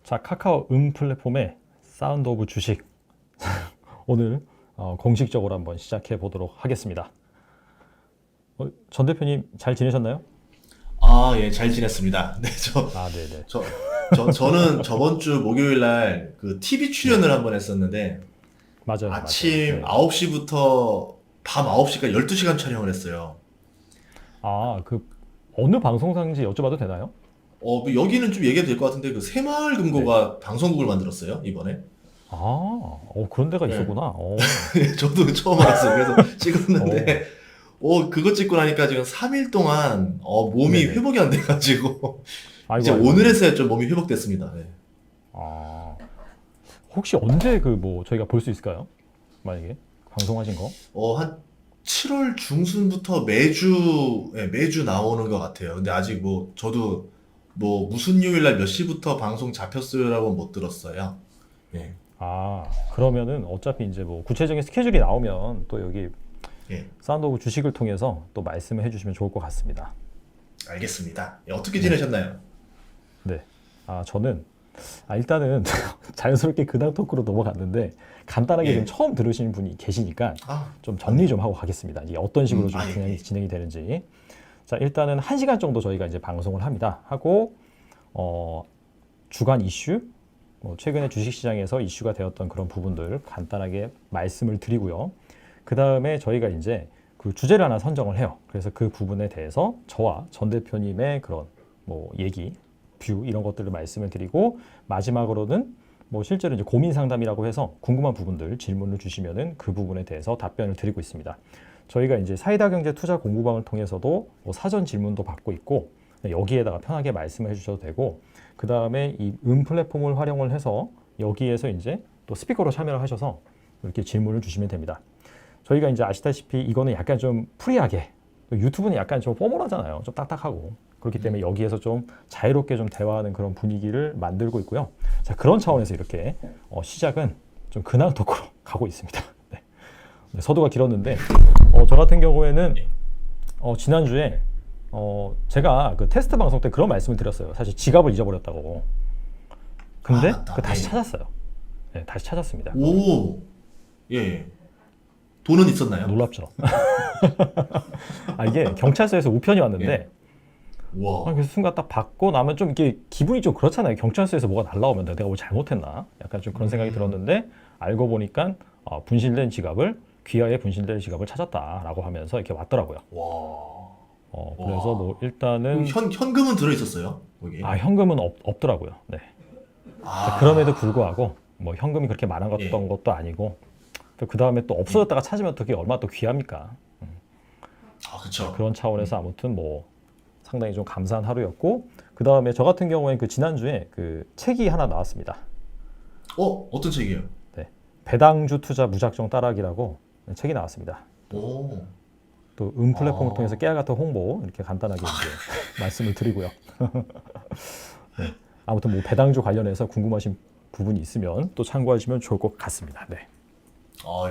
자, 카카오 플랫폼의 사운드 오브 주식 오늘 공식적으로 한번 시작해 보도록 하겠습니다. 전 대표님 잘 지내셨나요? 아, 예, 잘 지냈습니다. 네, 네네. 저는 저번 주 목요일 날 그 TV 네, 출연을 한번 했었는데, 맞아요, 맞아요. 아침 네. 9시부터 밤 9시까지 12시간 촬영을 했어요. 그 어느 방송사인지 여쭤봐도 되나요? 뭐 여기는 좀 얘기해도 될 것 같은데, 그 네. 새마을금고가 방송국을 만들었어요, 이번에. 그런 데가 네. 있었구나. 저도 처음 알았어요. 그래서 어, 찍었는데, 그거 찍고 나니까 지금 3일 동안, 몸이 네네. 회복이 안 돼가지고, 이제 아이고, 아이고, 아이고. 오늘에서야 좀 몸이 회복됐습니다. 네. 아, 혹시 언제 저희가 볼 수 있을까요? 만약에 방송하신 거? 한 7월 중순부터 매주, 예, 매주 나오는 것 같아요. 근데 아직 저도 무슨 요일 날 몇 시부터 방송 잡혔어요라고 못 들었어요. 예, 그러면은 어차피 이제 구체적인 스케줄이 나오면 또 여기 예, 사운드 오브 주식을 통해서 또 말씀을 해주시면 좋을 것 같습니다. 알겠습니다. 예, 어떻게 네. 지내셨나요? 네. 저는 일단은 자연스럽게 근황 토크로 넘어갔는데 간단하게 좀 예, 처음 들으시는 분이 계시니까 좀 정리 맞네요. 좀 하고 가겠습니다. 이게 어떤 식으로 좀 예, 예. 진행이 되는지. 자, 일단은 1시간 정도 저희가 이제 방송을 합니다. 하고 어, 주간 이슈, 최근에 주식시장에서 이슈가 되었던 그런 부분들 간단하게 말씀을 드리고요. 그 다음에 저희가 이제 그 주제를 하나 선정을 해요. 그래서 그 부분에 대해서 저와 전 대표님의 그런 얘기, 뷰 이런 것들을 말씀을 드리고 마지막으로는 실제로 이제 고민 상담이라고 해서 궁금한 부분들 질문을 주시면은 그 부분에 대해서 답변을 드리고 있습니다. 저희가 이제 사이다 경제 투자 공부방을 통해서도 사전 질문도 받고 있고 여기에다가 편하게 말씀을 해주셔도 되고 그 다음에 이 플랫폼을 활용을 해서 여기에서 이제 또 스피커로 참여를 하셔서 이렇게 질문을 주시면 됩니다. 저희가 이제 아시다시피 이거는 약간 좀 프리하게 또 유튜브는 약간 좀 포멀하잖아요. 좀 딱딱하고 그렇기 때문에 여기에서 좀 자유롭게 좀 대화하는 그런 분위기를 만들고 있고요. 자, 그런 차원에서 이렇게 시작은 좀 근황 토크로 가고 있습니다. 네. 서두가 길었는데 저 같은 경우에는 예. 지난주에 제가 그 테스트 방송 때 그런 말씀을 드렸어요. 사실 지갑을 잊어버렸다고. 근데 맞다. 다시 예. 찾았어요. 네, 다시 찾았습니다. 오, 예, 예. 돈은 있었나요? 놀랍죠. 이게 경찰서에서 우편이 예. 왔는데 와, 그래서 순간 딱 받고 나면 좀 이게 기분이 좀 그렇잖아요. 경찰서에서 뭐가 날라오면 내가 뭘 잘못했나? 약간 좀 그런 생각이 음, 들었는데 알고 보니까 분실된 지갑을 귀하의 분실된 지갑을 찾았다라고 하면서 이렇게 왔더라고요. 와, 그래서 와. 그럼 일단은 현금은 들어있었어요? 거기? 현금은 없더라고요. 네. 자, 그럼에도 아, 불구하고 현금이 그렇게 예. 많았던 것도 아니고 그 다음에 또 예. 없어졌다가 찾으면 또 그게 얼마나 또 귀합니까? 자, 그쵸. 그런 차원에서 아무튼 상당히 좀 감사한 하루였고 그 다음에 저 같은 경우에는 그 지난주에 그 책이 하나 나왔습니다. 어떤 책이에요? 네. 배당주 투자 무작정 따라하기라고 책이 나왔습니다. 오, 또 플랫폼을 통해서 아, 깨알 같은 홍보 이렇게 간단하게 이제 말씀을 드리고요. 네. 아무튼 배당주 관련해서 궁금하신 부분이 있으면 또 참고하시면 좋을 것 같습니다. 네.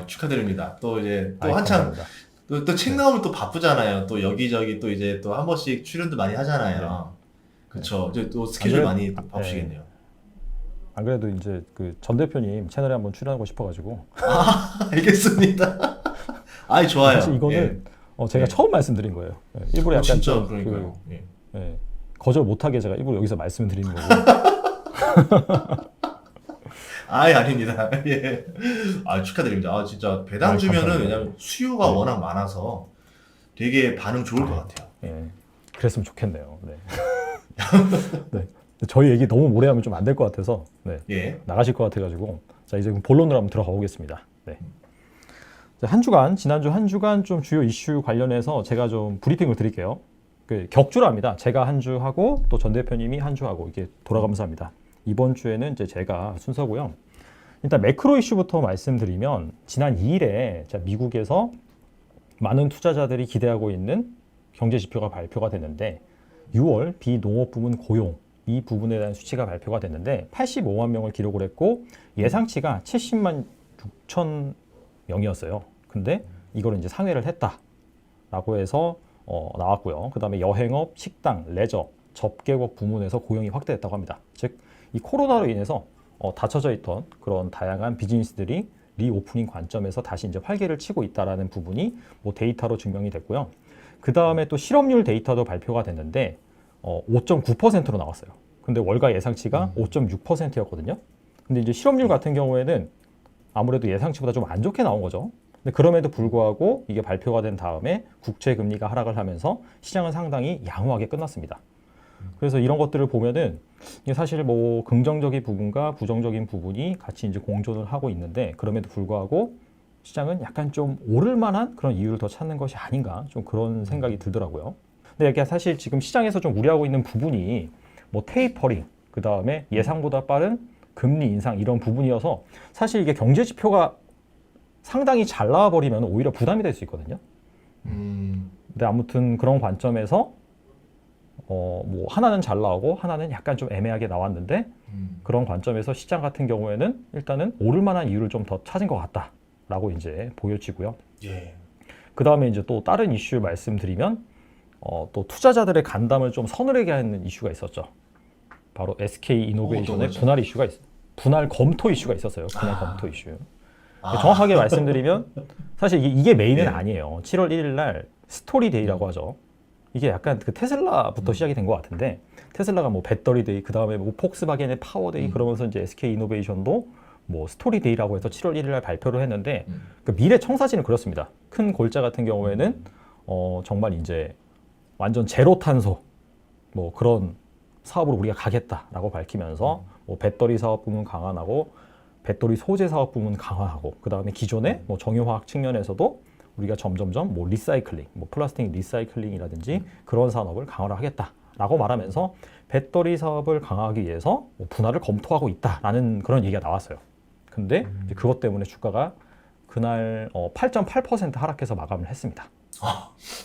축하드립니다. 또 이제 또 한창 감사합니다. 또 책 네. 나오면 또 바쁘잖아요. 또 여기저기 또 이제 또 한 번씩 출연도 많이 네. 하잖아요. 네. 그쵸. 이제 또 안 스케줄 그래도 많이 또 네. 바쁘시겠네요. 안 그래도 이제 그 전 대표님 채널에 한번 출연하고 싶어가지고 알겠습니다. 아이, 사실 좋아요. 예. 이거는 제가 예. 처음 말씀드린 거예요. 일부러 약간 진짜 좀 그러니까요. 예. 거절 못하게 제가 일부러 여기서 말씀을 드리는 거고. 아이, 아닙니다. 예. 축하드립니다. 진짜 배당 주면은 감사합니다. 왜냐면 수요가 네. 워낙 많아서 되게 반응 좋을 것 아유, 같아요. 예. 예. 그랬으면 좋겠네요. 네. 네. 저희 얘기 너무 오래 하면 좀 안 될 것 같아서 네. 예. 나가실 것 같아가지고 자 이제 본론으로 한번 들어가 보겠습니다. 네. 자, 지난주 한 주간 좀 주요 이슈 관련해서 제가 좀 브리핑을 드릴게요. 그 격주로 합니다. 제가 한 주 하고 또 전 대표님이 한 주 하고 이게 돌아가면서 합니다. 이번 주에는 이제 제가 순서고요. 일단 매크로 이슈부터 말씀드리면 지난 2일에 미국에서 많은 투자자들이 기대하고 있는 경제 지표가 발표가 됐는데 6월 비농업 부문 고용 이 부분에 대한 수치가 발표가 됐는데 85만 명을 기록을 했고 예상치가 70만 6천 명이었어요. 근데 이걸 이제 상회를 했다라고 해서 나왔고요. 그 다음에 여행업, 식당, 레저, 접객업 부문에서 고용이 확대됐다고 합니다. 즉 이 코로나로 인해서 닫혀져 있던 그런 다양한 비즈니스들이 리오프닝 관점에서 다시 이제 활개를 치고 있다라는 부분이 뭐 데이터로 증명이 됐고요. 그 다음에 또 실업률 데이터도 발표가 됐는데 5.9%로 나왔어요. 근데 월가 예상치가 5.6%였거든요. 근데 이제 실업률 같은 경우에는 아무래도 예상치보다 좀 안 좋게 나온 거죠. 근데 그럼에도 불구하고 이게 발표가 된 다음에 국채 금리가 하락을 하면서 시장은 상당히 양호하게 끝났습니다. 그래서 이런 것들을 보면은 이게 사실 뭐 긍정적인 부분과 부정적인 부분이 같이 이제 공존을 하고 있는데 그럼에도 불구하고 시장은 약간 좀 오를 만한 그런 이유를 더 찾는 것이 아닌가 좀 그런 생각이 들더라고요. 근데 이게 사실 지금 시장에서 좀 우려하고 있는 부분이 뭐 테이퍼링, 그 다음에 예상보다 빠른 금리 인상 이런 부분이어서 사실 이게 경제 지표가 상당히 잘 나와버리면 오히려 부담이 될 수 있거든요. 근데 아무튼 그런 관점에서 뭐 하나는 잘 나오고 하나는 약간 좀 애매하게 나왔는데 그런 관점에서 시장 같은 경우에는 일단은 오를 만한 이유를 좀 더 찾은 것 같다라고 이제 보여지고요. 예. 그 다음에 이제 또 다른 이슈 말씀드리면 또 투자자들의 간담을 좀 서늘하게 하는 이슈가 있었죠. 바로 SK 이노베이션의 분할 이슈가 분할 검토 이슈가 있었어요. 분할 검토 이슈. 정확하게 말씀드리면 사실 이게 메인은 예. 아니에요. 7월 1일 날 스토리 데이라고 하죠. 이게 약간 그 테슬라부터 시작이 된 것 같은데 테슬라가 뭐 배터리 데이, 그 다음에 뭐 폭스바겐의 파워 데이 그러면서 이제 SK 이노베이션도 뭐 스토리 데이라고 해서 7월 1일 날 발표를 했는데 그 미래 청사진은 그렇습니다. 큰 골자 같은 경우에는 정말 이제 완전 제로 탄소 뭐 그런 사업으로 우리가 가겠다라고 밝히면서 뭐 배터리 사업 부문 강화하고 배터리 소재 사업 부문 강화하고 그 다음에 기존의 뭐 정유화학 측면에서도 우리가 점점점 뭐 리사이클링, 뭐 플라스틱 리사이클링이라든지 그런 산업을 강화를 하겠다라고 말하면서 배터리 사업을 강화하기 위해서 뭐 분할을 검토하고 있다라는 그런 얘기가 나왔어요. 근데 이제 그것 때문에 주가가 그날 8.8% 하락해서 마감을 했습니다.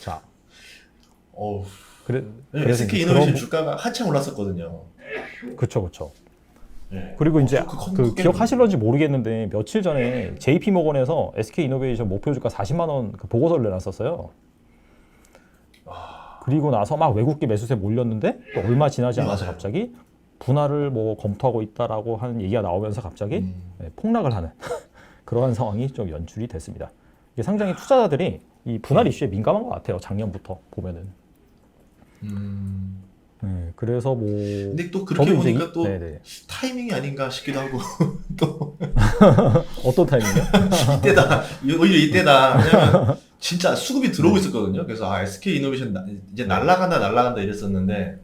자, 그래서 SK 이노베이션 주가가 한참 올랐었거든요. 그쵸. 예. 그리고 이제 그 크게 기억하실런지 모르겠는데 며칠 전에 JP 모건에서 SK 이노베이션 목표 주가 40만 원 그 보고서를 내놨었어요. 그리고 나서 막 외국계 매수세 몰렸는데 또 얼마 지나지 않아서 맞아요. 갑자기 분할을 뭐 검토하고 있다라고 하는 얘기가 나오면서 갑자기 폭락을 하는 그러한 상황이 좀 연출이 됐습니다. 이게 상당히 투자자들이 이 분할 이슈에 민감한 것 같아요. 작년부터 보면은. 그래서 뭐. 근데 또 그렇게 보니까 또 네네. 타이밍이 아닌가 싶기도 하고 또 어떤 타이밍이요? 이때다. 오히려 이때다. 왜냐면 진짜 수급이 들어오고 있었거든요. 그래서 SK 이노베이션 이제 날라간다 이랬었는데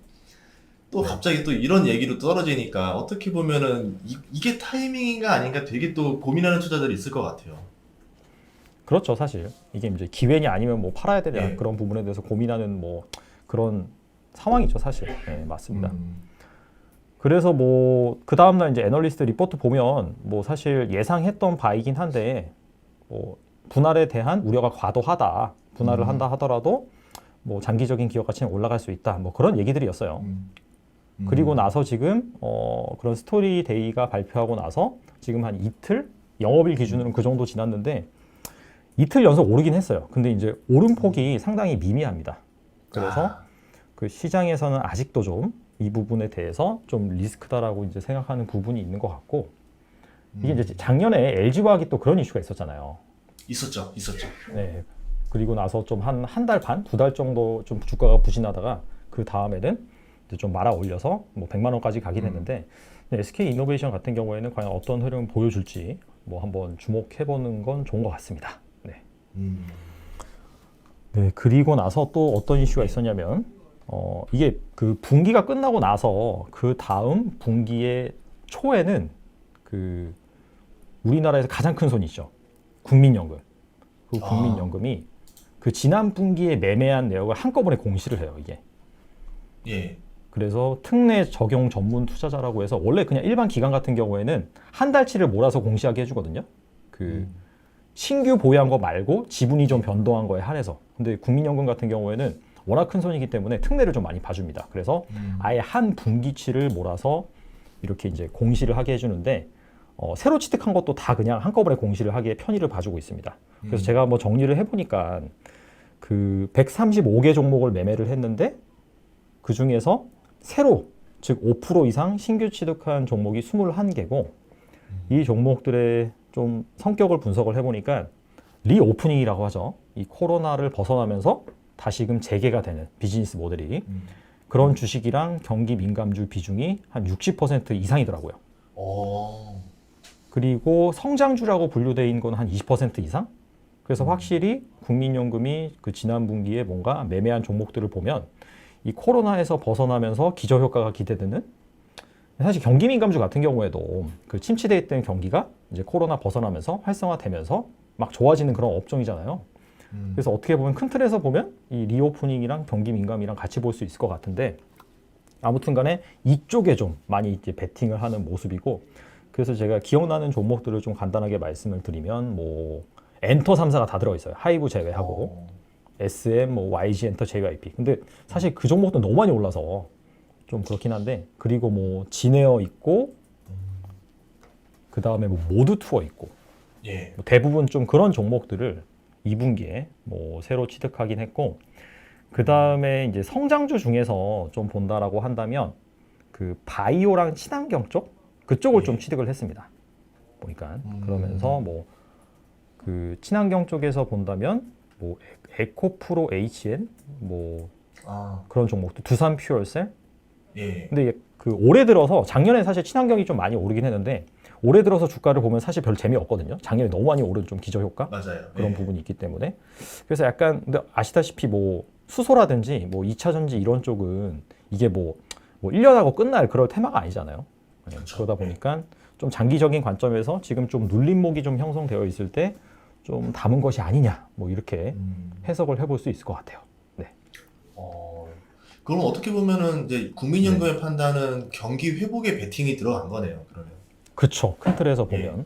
또 갑자기 또 이런 얘기로 떨어지니까 어떻게 보면은 이게 타이밍인가 아닌가 되게 또 고민하는 투자들이 있을 것 같아요. 그렇죠, 사실 이게 이제 기회냐 아니면 뭐 팔아야 되냐 예. 그런 부분에 대해서 고민하는 뭐 그런 상황이죠, 사실. 네, 맞습니다. 그래서 뭐 그 다음날 이제 애널리스트 리포트 보면 뭐 사실 예상했던 바이긴 한데 뭐 분할에 대한 우려가 과도하다. 분할을 한다 하더라도 뭐 장기적인 기업 가치는 올라갈 수 있다. 뭐 그런 얘기들이었어요. 그리고 나서 지금 그런 스토리 데이가 발표하고 나서 지금 한 이틀 영업일 기준으로는 그 정도 지났는데 이틀 연속 오르긴 했어요. 근데 이제 오름폭이 상당히 미미합니다. 그래서 그 시장에서는 아직도 좀 이 부분에 대해서 좀 리스크다라고 이제 생각하는 부분이 있는 것 같고 이게 이제 작년에 LG화학이 또 그런 이슈가 있었잖아요. 있었죠. 네. 그리고 나서 좀 한 달 반, 2달 정도 좀 주가가 부진하다가 그 다음에는 이제 좀 말아 올려서 뭐 100만 원까지 가긴 했는데 SK 이노베이션 같은 경우에는 과연 어떤 흐름을 보여줄지 뭐 한번 주목해보는 건 좋은 것 같습니다. 네. 네. 그리고 나서 또 어떤 이슈가 있었냐면 이게 그 분기가 끝나고 나서 그 다음 분기의 초에는 그 우리나라에서 가장 큰 손이 있죠. 국민연금. 그 국민연금이 그 지난 분기에 매매한 내역을 한꺼번에 공시를 해요, 이게. 예. 그래서 특례 적용 전문 투자자라고 해서 원래 그냥 일반 기관 같은 경우에는 한 달치를 몰아서 공시하게 해주거든요. 그 신규 보유한 거 말고 지분이 좀 변동한 거에 한해서. 근데 국민연금 같은 경우에는 워낙 큰 손이기 때문에 특례를 좀 많이 봐줍니다. 그래서 아예 한 분기치를 몰아서 이렇게 이제 공시를 하게 해주는데 새로 취득한 것도 다 그냥 한꺼번에 공시를 하기에 편의를 봐주고 있습니다. 그래서 제가 뭐 정리를 해보니까 그 135개 종목을 매매를 했는데 그 중에서 새로 즉 5% 이상 신규 취득한 종목이 21개고 이 종목들의 좀 성격을 분석을 해보니까 리오프닝이라고 하죠. 이 코로나를 벗어나면서 다시금 재개가 되는 비즈니스 모델이 그런 주식이랑 경기 민감주 비중이 한 60% 이상이더라고요. 그리고 성장주라고 분류되어 있는 건 한 20% 이상? 그래서 확실히 국민연금이 그 지난 분기에 뭔가 매매한 종목들을 보면 이 코로나에서 벗어나면서 기저효과가 기대되는 사실 경기 민감주 같은 경우에도 그 침체되어 있던 경기가 이제 코로나 벗어나면서 활성화되면서 막 좋아지는 그런 업종이잖아요. 그래서 어떻게 보면 큰 틀에서 보면 이 리오프닝이랑 경기 민감이랑 같이 볼 수 있을 것 같은데 아무튼 간에 이쪽에 좀 많이 이제 베팅을 하는 모습이고 그래서 제가 기억나는 종목들을 좀 간단하게 말씀을 드리면 뭐 엔터 3사가 다 들어있어요. 하이브 제외하고 SM, 뭐 YG 엔터, JYP. 근데 사실 그 종목도 너무 많이 올라서 좀 그렇긴 한데 그리고 뭐 진에어 있고 그 다음에 뭐 모두 투어 있고 예. 뭐 대부분 좀 그런 종목들을 2분기에 뭐 새로 취득하긴 했고 그 다음에 이제 성장주 중에서 좀 본다라고 한다면 그 바이오랑 친환경 쪽 그쪽을 좀 취득을 했습니다. 보니까 그러면서 뭐 그 친환경 쪽에서 본다면 뭐 에코프로 HN 뭐 그런 종목도 두산 퓨얼셀. 예. 근데 이게 그 올해 들어서 작년에 사실 친환경이 좀 많이 오르긴 했는데 올해 들어서 주가를 보면 사실 별 재미 없거든요. 작년에 너무 많이 오른 좀 기저효과 맞아요. 그런 예. 부분이 있기 때문에 그래서 약간 근데 아시다시피 뭐 수소라든지 뭐 2차 전지 이런 쪽은 이게 뭐 1년 하고 끝날 그럴 테마가 아니잖아요. 네, 그렇죠. 그러다 보니까 좀 장기적인 관점에서 지금 좀 눌림목이 좀 형성되어 있을 때 좀 담은 것이 아니냐 뭐 이렇게 해석을 해볼 수 있을 것 같아요. 네. 그럼 어떻게 보면은 이제 국민연금의 판단은 경기 회복에 베팅이 들어간 거네요. 그러면. 그렇죠. 큰 틀에서 보면.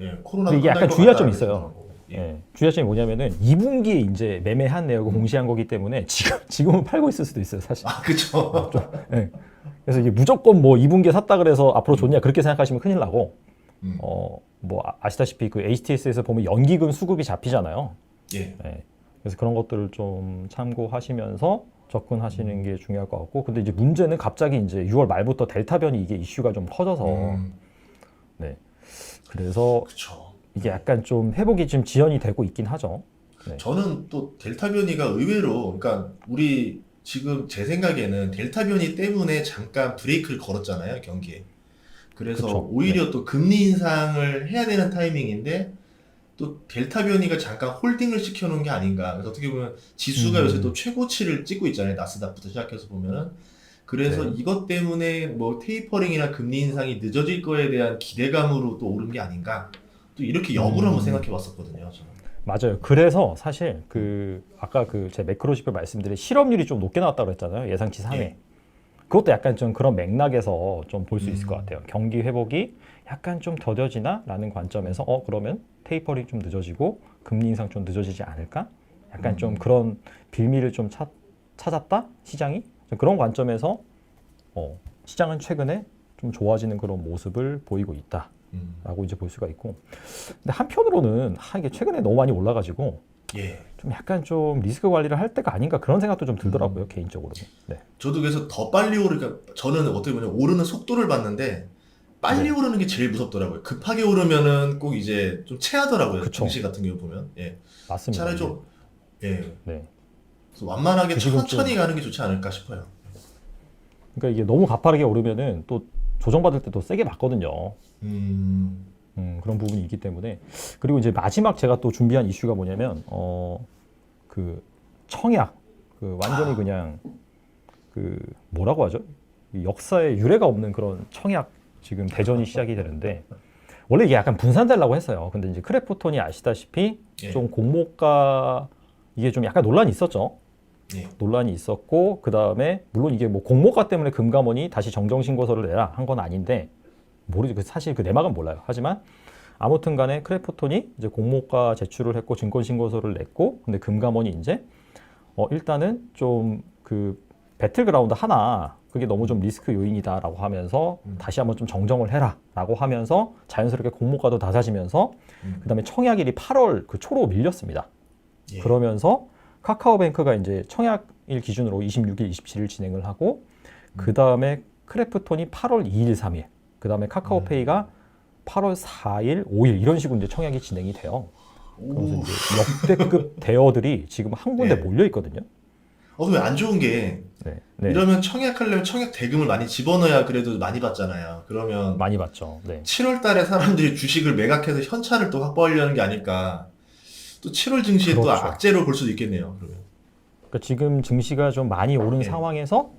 예. 코로나 근데 이게 끝날 약간 것 주의할 점이 같다는 있어요. 거고. 예. 예. 주의할 점이 뭐냐면은 2분기에 이제 매매한 내역을 공시한 거기 때문에 지금은 팔고 있을 수도 있어요, 사실. 그렇죠. 예. 그래서 이게 무조건 뭐 2분기에 샀다 그래서 앞으로 좋냐 그렇게 생각하시면 큰일 나고 뭐 아시다시피 그 HTS에서 보면 연기금 수급이 잡히잖아요. 예. 예. 그래서 그런 것들을 좀 참고하시면서 접근하시는 게 중요할 것 같고 근데 이제 문제는 갑자기 이제 6월 말부터 델타 변이 이게 이슈가 좀 커져서 네. 그래서 그렇죠. 이게 약간 좀 회복이 지금 지연이 되고 있긴 하죠. 네. 저는 또 델타 변이가 의외로, 그러니까 우리 지금 제 생각에는 델타 변이 때문에 잠깐 브레이크를 걸었잖아요, 경기에. 그래서 그쵸. 오히려 또 금리 인상을 해야 되는 타이밍인데 또 델타 변이가 잠깐 홀딩을 시켜놓은 게 아닌가. 그래서 어떻게 보면 지수가 요새 또 최고치를 찍고 있잖아요, 나스닥부터 시작해서 보면은. 그래서 네. 이것 때문에 뭐 테이퍼링이나 금리 인상이 늦어질 거에 대한 기대감으로 또 오른 게 아닌가. 또 이렇게 역으로 한번 생각해 봤었거든요, 저는. 맞아요. 그래서 사실 그 아까 그 제 매크로 지표 말씀드린 실업률이 좀 높게 나왔다고 했잖아요. 예상치 상회. 예. 그것도 약간 좀 그런 맥락에서 좀 볼 수 있을 것 같아요. 경기 회복이 약간 좀 더뎌지나라는 관점에서 그러면 테이퍼링 좀 늦어지고 금리 인상 좀 늦어지지 않을까? 약간 좀 그런 빌미를 좀 찾았다 시장이 좀 그런 관점에서 시장은 최근에 좀 좋아지는 그런 모습을 보이고 있다라고 이제 볼 수가 있고. 근데 한편으로는 이게 최근에 너무 많이 올라가지고 예. 좀 약간 좀 리스크 관리를 할 때가 아닌가 그런 생각도 좀 들더라고요 개인적으로. 네. 저도 그래서 더 빨리 오르니까 저는 어떻게 보면 오르는 속도를 봤는데 빨리 오르는 게 제일 무섭더라고요. 급하게 오르면은 꼭 이제 좀 체하더라고요. 그쵸. 증시 같은 경우 보면. 예. 맞습니다. 차라리 좀 예. 네. 그래서 완만하게 주식은 천천히 가는 게 좋지 않을까 싶어요. 그러니까 이게 너무 가파르게 오르면은 또 조정받을 때 또 세게 맞거든요. 그런 부분이 있기 때문에. 그리고 이제 마지막 제가 또 준비한 이슈가 뭐냐면 그 청약 그 완전히 그냥 그 뭐라고 하죠? 역사에 유례가 없는 그런 청약 지금 대전이 시작이 되는데 원래 이게 약간 분산되려고 했어요. 근데 이제 크래프톤이 아시다시피 예. 좀 공모가 이게 좀 약간 논란이 있었죠. 예. 논란이 있었고 그 다음에 물론 이게 뭐 공모가 때문에 금감원이 다시 정정신고서를 내라 한 건 아닌데 모르죠. 사실 그 내막은 몰라요. 하지만 아무튼간에 크래프톤이 이제 공모가 제출을 했고 증권신고서를 냈고 근데 금감원이 이제 일단은 좀 그 배틀그라운드 하나 그게 너무 좀 리스크 요인이다라고 하면서 다시 한번 좀 정정을 해라라고 하면서 자연스럽게 공모가도 낮아지면서 그 다음에 청약일이 8월 그 초로 밀렸습니다. 예. 그러면서 카카오뱅크가 이제 청약일 기준으로 26일, 27일 진행을 하고 그 다음에 크래프톤이 8월 2일, 3일, 그 다음에 카카오페이가 8월 4일, 5일 이런 식으로 이제 청약이 진행이 돼요. 그러면서 오. 이제 역대급 대어들이 지금 한 군데 네. 몰려 있거든요. 근데 안 좋은 게 네, 네. 이러면 청약하려면 청약 대금을 많이 집어넣어야 그래도 많이 받잖아요. 그러면 많이 봤죠. 네. 7월 달에 사람들이 주식을 매각해서 현찰을 또 확보하려는 게 아닐까. 또 7월 증시에 또 그렇죠. 악재로 볼 수도 있겠네요. 그러면. 그러니까 지금 증시가 좀 많이 오른 예. 상황에서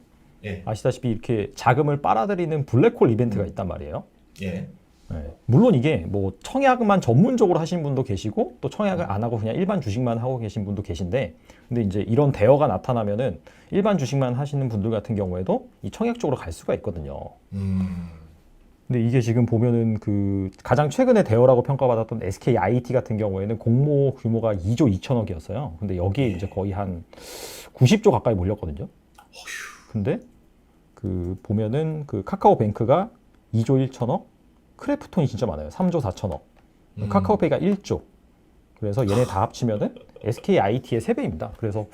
예. 아시다시피 이렇게 자금을 빨아들이는 블랙홀 이벤트가 있단 말이에요. 예. 네. 물론 이게 뭐 청약만 전문적으로 하시는 분도 계시고 또 청약을 안 하고 그냥 일반 주식만 하고 계신 분도 계신데, 근데 이제 이런 대여가 나타나면은 일반 주식만 하시는 분들 같은 경우에도 이 청약 쪽으로 갈 수가 있거든요. 근데 이게 지금 보면은 그 가장 최근에 대여라고 평가받았던 SKIT 같은 경우에는 공모 규모가 2조 2천억이었어요. 근데 여기에 이제 거의 한 90조 가까이 몰렸거든요. 근데 그 보면은 그 카카오뱅크가 2조 1천억, 크래프톤이 진짜 많아요. 3조 4천억. 카카오페이가 1조. 그래서 얘네 다 합치면은 SKIT의 3배입니다. 그래서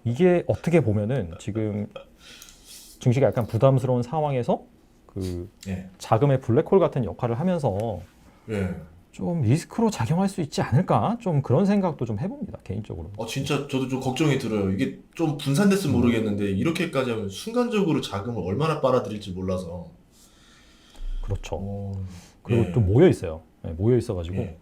이게 어떻게 보면은 지금 증시가 약간 부담스러운 상황에서 그 예. 자금의 블랙홀 같은 역할을 하면서 예. 좀 리스크로 작용할 수 있지 않을까? 좀 그런 생각도 좀 해봅니다. 개인적으로. 진짜 저도 좀 걱정이 들어요. 이게 좀 분산됐으면 모르겠는데 이렇게까지 하면 순간적으로 자금을 얼마나 빨아들일지 몰라서. 그렇죠. 그리고 예. 또 모여 있어요. 네, 모여 있어가지고. 예.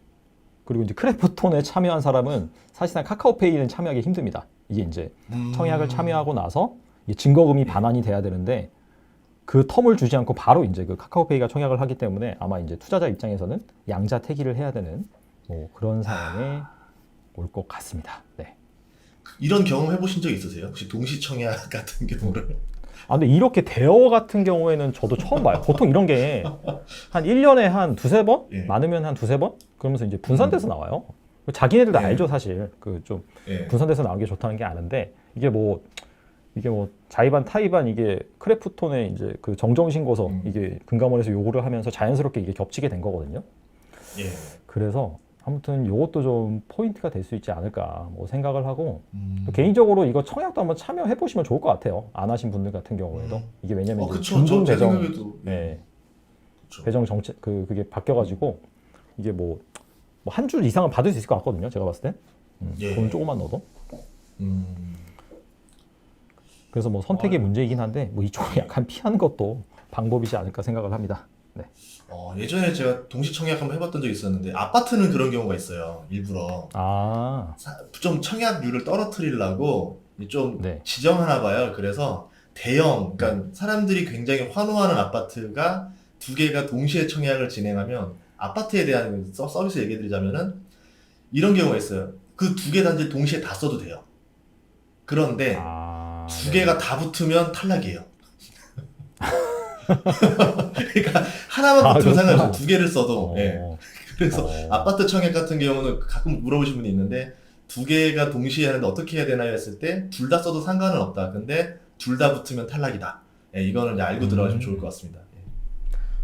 그리고 이제 크래프톤에 참여한 사람은 사실상 카카오페이는 참여하기 힘듭니다. 이게 이제 청약을 참여하고 나서 이게 증거금이 반환이 돼야 되는데 그 텀을 주지 않고 바로 이제 그 카카오페이가 청약을 하기 때문에 아마 이제 투자자 입장에서는 양자택일을 해야 되는 뭐 그런 상황에 올 것 같습니다. 네. 이런 경험 해보신 적 있으세요? 혹시 동시청약 같은 경우를? 아, 근데 이렇게 대여 같은 경우에는 저도 처음 봐요. 보통 이런 게 한 1년에 한 두세 번? 예. 많으면 한 두세 번? 그러면서 이제 분산돼서 나와요. 자기네들도 예. 알죠, 사실. 그 좀 예. 분산돼서 나오는 게 좋다는 게 아는데 이게 뭐 자의반 타의반 이게 크래프톤의 이제 그 정정신고서 이게 금감원에서 요구를 하면서 자연스럽게 이게 겹치게 된 거거든요. 예. 그래서 아무튼 요것도 좀 포인트가 될 수 있지 않을까 뭐 생각을 하고 또 개인적으로 이거 청약도 한번 참여해 보시면 좋을 것 같아요. 안 하신 분들 같은 경우에도 이게 왜냐면 이제 그쵸. 중동 제 배정 생각에도. 네, 그쵸. 배정 정책 그게 바뀌어가지고 이게 뭐 한 줄 이상은 받을 수 있을 것 같거든요. 제가 봤을 때 예. 돈 조금만 넣어도. 음. 그래서 뭐 선택의 문제이긴 한데 뭐 이쪽을 약간 피하는 것도 방법이지 않을까 생각을 합니다. 네. 예전에 제가 동시청약 한번 해봤던 적이 있었는데 아파트는 그런 경우가 있어요. 일부러 아, 좀 청약률을 떨어뜨리려고 좀 네. 지정하나 봐요. 그래서 대형, 그러니까 사람들이 굉장히 환호하는 아파트가 두 개가 동시에 청약을 진행하면 아파트에 대한 서비스 얘기 드리자면은 이런 경우가 있어요. 그 두 개 단지 동시에 다 써도 돼요. 그런데 두 개가 다 붙으면 탈락이에요. 그러니까 하나만 붙으면 상관없어요. 두 개를 써도. 예. 그래서 아파트 청약 같은 경우는 가끔 물어보시는 분이 있는데 두 개가 동시에 하는데 어떻게 해야 되나요? 했을 때 둘 다 써도 상관은 없다. 근데 둘 다 붙으면 탈락이다. 예, 이거는 이제 알고 들어가시면 좋을 것 같습니다. 예.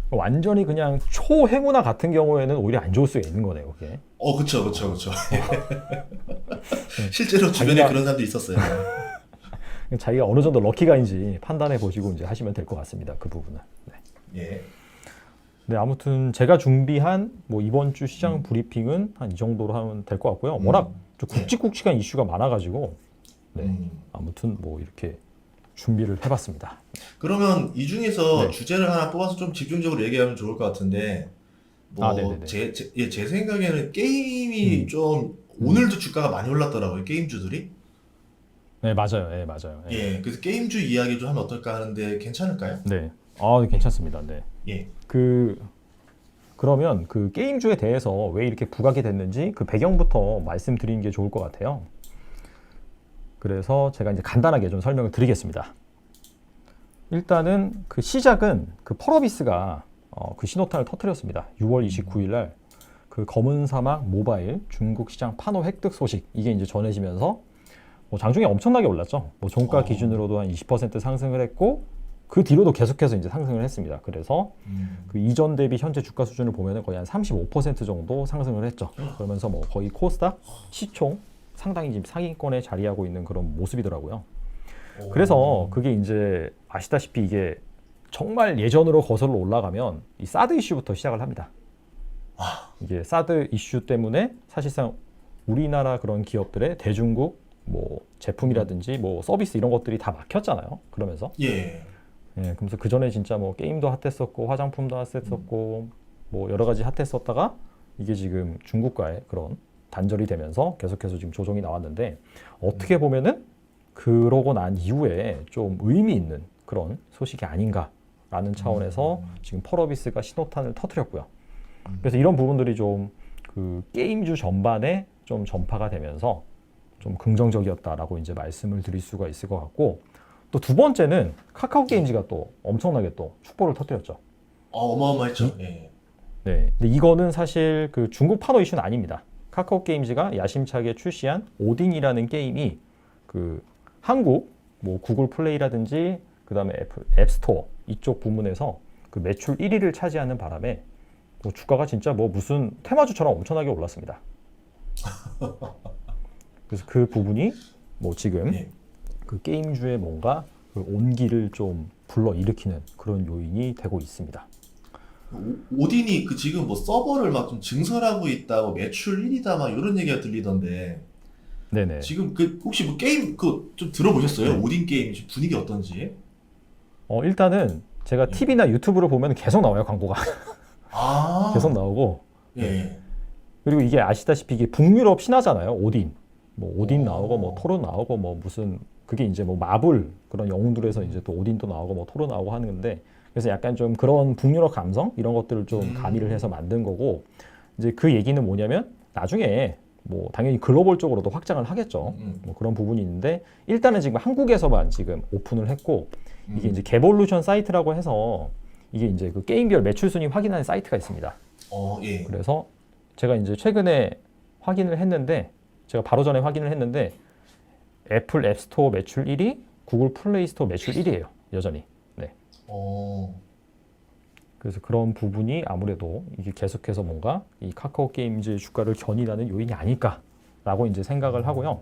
완전히 그냥 초행운화 같은 경우에는 오히려 안 좋을 수가 있는 거네요, 그게. 그쵸. 실제로 주변에 그런 사람도 있었어요. 자기가 어느 정도 럭키가인지 판단해 보시고 이제 하시면 될 것 같습니다. 그 부분은. 네. 예. 네, 아무튼 제가 준비한 뭐 이번 주 시장 브리핑은 한 이 정도로 하면 될 것 같고요. 워낙 좀 굵직굵직한 이슈가 많아가지고, 네, 아무튼 뭐 이렇게 준비를 해봤습니다. 그러면 이 중에서 네. 주제를 하나 뽑아서 좀 집중적으로 얘기하면 좋을 것 같은데, 네네네. 제 생각에는 게임이 좀 오늘도 주가가 많이 올랐더라고요. 게임주들이. 네, 맞아요. 네, 맞아요. 네. 예, 그래서 게임주 이야기 좀 하면 어떨까 하는데 괜찮을까요? 네, 괜찮습니다. 네. 예. 그러면 그 게임주에 대해서 왜 이렇게 부각이 됐는지 그 배경부터 말씀드리는 게 좋을 것 같아요. 그래서 제가 이제 간단하게 좀 설명을 드리겠습니다. 일단은 그 시작은 그 펄어비스가 그 신호탄을 터뜨렸습니다. 6월 29일 날 그 검은 사막 모바일 중국 시장 판호 획득 소식 이게 이제 전해지면서 뭐 장중에 엄청나게 올랐죠. 뭐 종가 기준으로도 한 20% 상승을 했고 그 뒤로도 계속해서 이제 상승을 했습니다. 그래서 그 이전 대비 현재 주가 수준을 보면 거의 한 35% 정도 상승을 했죠. 그러면서 뭐 거의 코스닥 시총 상당히 지금 상위권에 자리하고 있는 그런 모습이더라고요. 그래서 그게 이제 아시다시피 이게 정말 예전으로 거슬러 올라가면 이 사드 이슈부터 시작을 합니다. 아, 이게 사드 이슈 때문에 사실상 우리나라 그런 기업들의 대중국 뭐 제품이라든지 뭐 서비스 이런 것들이 다 막혔잖아요. 그러면서 예. 그러면서 그 전에 진짜 뭐 게임도 핫했었고 화장품도 핫했었고 뭐 여러 가지 핫했었다가 이게 지금 중국과의 그런 단절이 되면서 계속해서 지금 조정이 나왔는데 어떻게 보면은 그러고 난 이후에 좀 의미 있는 그런 소식이 아닌가라는 차원에서 지금 펄어비스가 신호탄을 터뜨렸고요. 그래서 이런 부분들이 좀 그 게임주 전반에 좀 전파가 되면서 좀 긍정적이었다라고 이제 말씀을 드릴 수가 있을 것 같고 또 두 번째는 카카오 게임즈가 또 엄청나게 또 축보를 터뜨렸죠. 어마어마했죠. 예. 네, 근데 이거는 사실 그 중국 판호 이슈는 아닙니다. 카카오 게임즈가 야심차게 출시한 오딘이라는 게임이 그 한국 뭐 구글 플레이라든지 그다음에 애플 앱스토어 이쪽 부문에서 그 매출 1위를 차지하는 바람에 뭐 주가가 진짜 뭐 무슨 테마주처럼 엄청나게 올랐습니다. 그래서 그 부분이 뭐 지금 예. 그 게임주의 뭔가 그 온기를 좀 불러일으키는 그런 요인이 되고 있습니다. 오딘이 그 지금 뭐 서버를 막 좀 증설하고 있다고 매출 1위다 막 이런 얘기가 들리던데 네네. 지금 그 혹시 뭐 게임 그 좀 들어보셨어요? 네. 오딘 게임 지금 분위기 어떤지? 일단은 제가 TV나 유튜브를 보면 계속 나와요, 광고가. 아, 계속 나오고. 예. 그리고 이게 아시다시피 이게 북유럽 신화잖아요, 오딘. 뭐 오딘 오. 나오고 뭐 토르 나오고 뭐 무슨 그게 이제 뭐 마블 그런 영웅들에서 이제 또 오딘도 나오고 뭐 토르 나오고 하는데 그래서 약간 좀 그런 북유럽 감성 이런 것들을 좀 가미를 해서 만든 거고 이제 그 얘기는 뭐냐면 나중에 뭐 당연히 글로벌적으로도 확장을 하겠죠. 뭐 그런 부분이 있는데 일단은 지금 한국에서만 지금 오픈을 했고 이게 이제 개볼루션 사이트라고 해서 이게 이제 그 게임별 매출 순위 확인하는 사이트가 있습니다. 예. 그래서 제가 이제 최근에 확인을 했는데 제가 바로 전에 확인을 했는데 애플 앱스토어 매출 1위, 구글 플레이 스토어 매출 1위예요. 여전히. 네. 어, 그래서 그런 부분이 아무래도 이게 계속해서 뭔가 이 카카오 게임즈의 주가를 견인하는 요인이 아닐까라고 이제 생각을 하고요.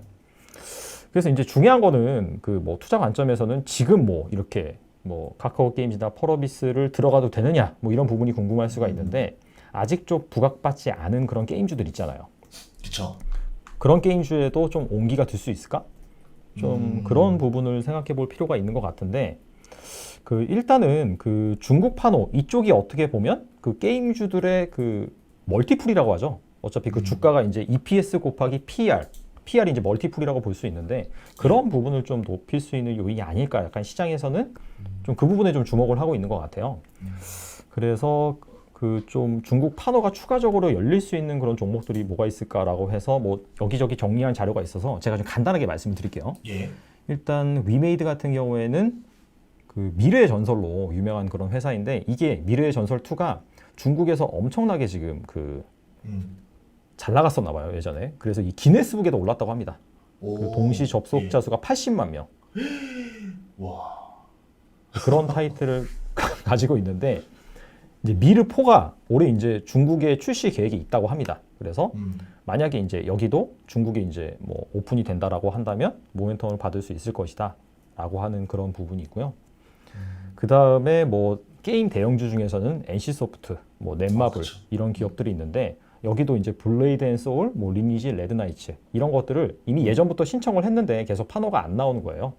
그래서 이제 중요한 거는 그 뭐 투자 관점에서는 지금 뭐 이렇게 뭐 카카오 게임즈나 펄어비스를 들어가도 되느냐 뭐 이런 부분이 궁금할 수가 있는데 아직 좀 부각받지 않은 그런 게임주들 있잖아요. 그쵸. 그런 게임주에도 좀 온기가 들 수 있을까? 좀 그런 부분을 생각해 볼 필요가 있는 것 같은데 그 일단은 그 중국 판호 이쪽이 어떻게 보면 그 게임주들의 그 멀티플이라고 하죠. 어차피 그 주가가 이제 EPS 곱하기 PR이 이제 멀티플이라고 볼 수 있는데 그런 부분을 좀 높일 수 있는 요인이 아닐까. 약간 시장에서는 좀 그 부분에 좀 주목을 하고 있는 것 같아요. 그래서 그 좀 중국 판호가 추가적으로 열릴 수 있는 그런 종목들이 뭐가 있을까라고 해서 뭐 여기저기 정리한 자료가 있어서 제가 좀 간단하게 말씀을 드릴게요. 예. 일단 위메이드 같은 경우에는 그 미래의 전설로 유명한 그런 회사인데 이게 미래의 전설 2가 중국에서 엄청나게 지금 그 잘 나갔었나 봐요, 예전에. 그래서 이 기네스북에도 올랐다고 합니다. 그 동시 접속자 수가 80만 명. 와. 그런 타이틀을 가지고 있는데 이제 미르4가 올해 이제 중국에 출시 계획이 있다고 합니다. 그래서 만약에 이제 여기도 중국에 이제 뭐 오픈이 된다라고 한다면 모멘텀을 받을 수 있을 것이다라고 하는 그런 부분이 있고요. 그 다음에 뭐 게임 대형주 중에서는 NC소프트, 뭐 넷마블 그쵸. 이런 기업들이 있는데 여기도 이제 블레이드 앤 소울, 뭐 리니지, 레드나이츠 이런 것들을 이미 예전부터 신청을 했는데 계속 판호가 안 나오는 거예요.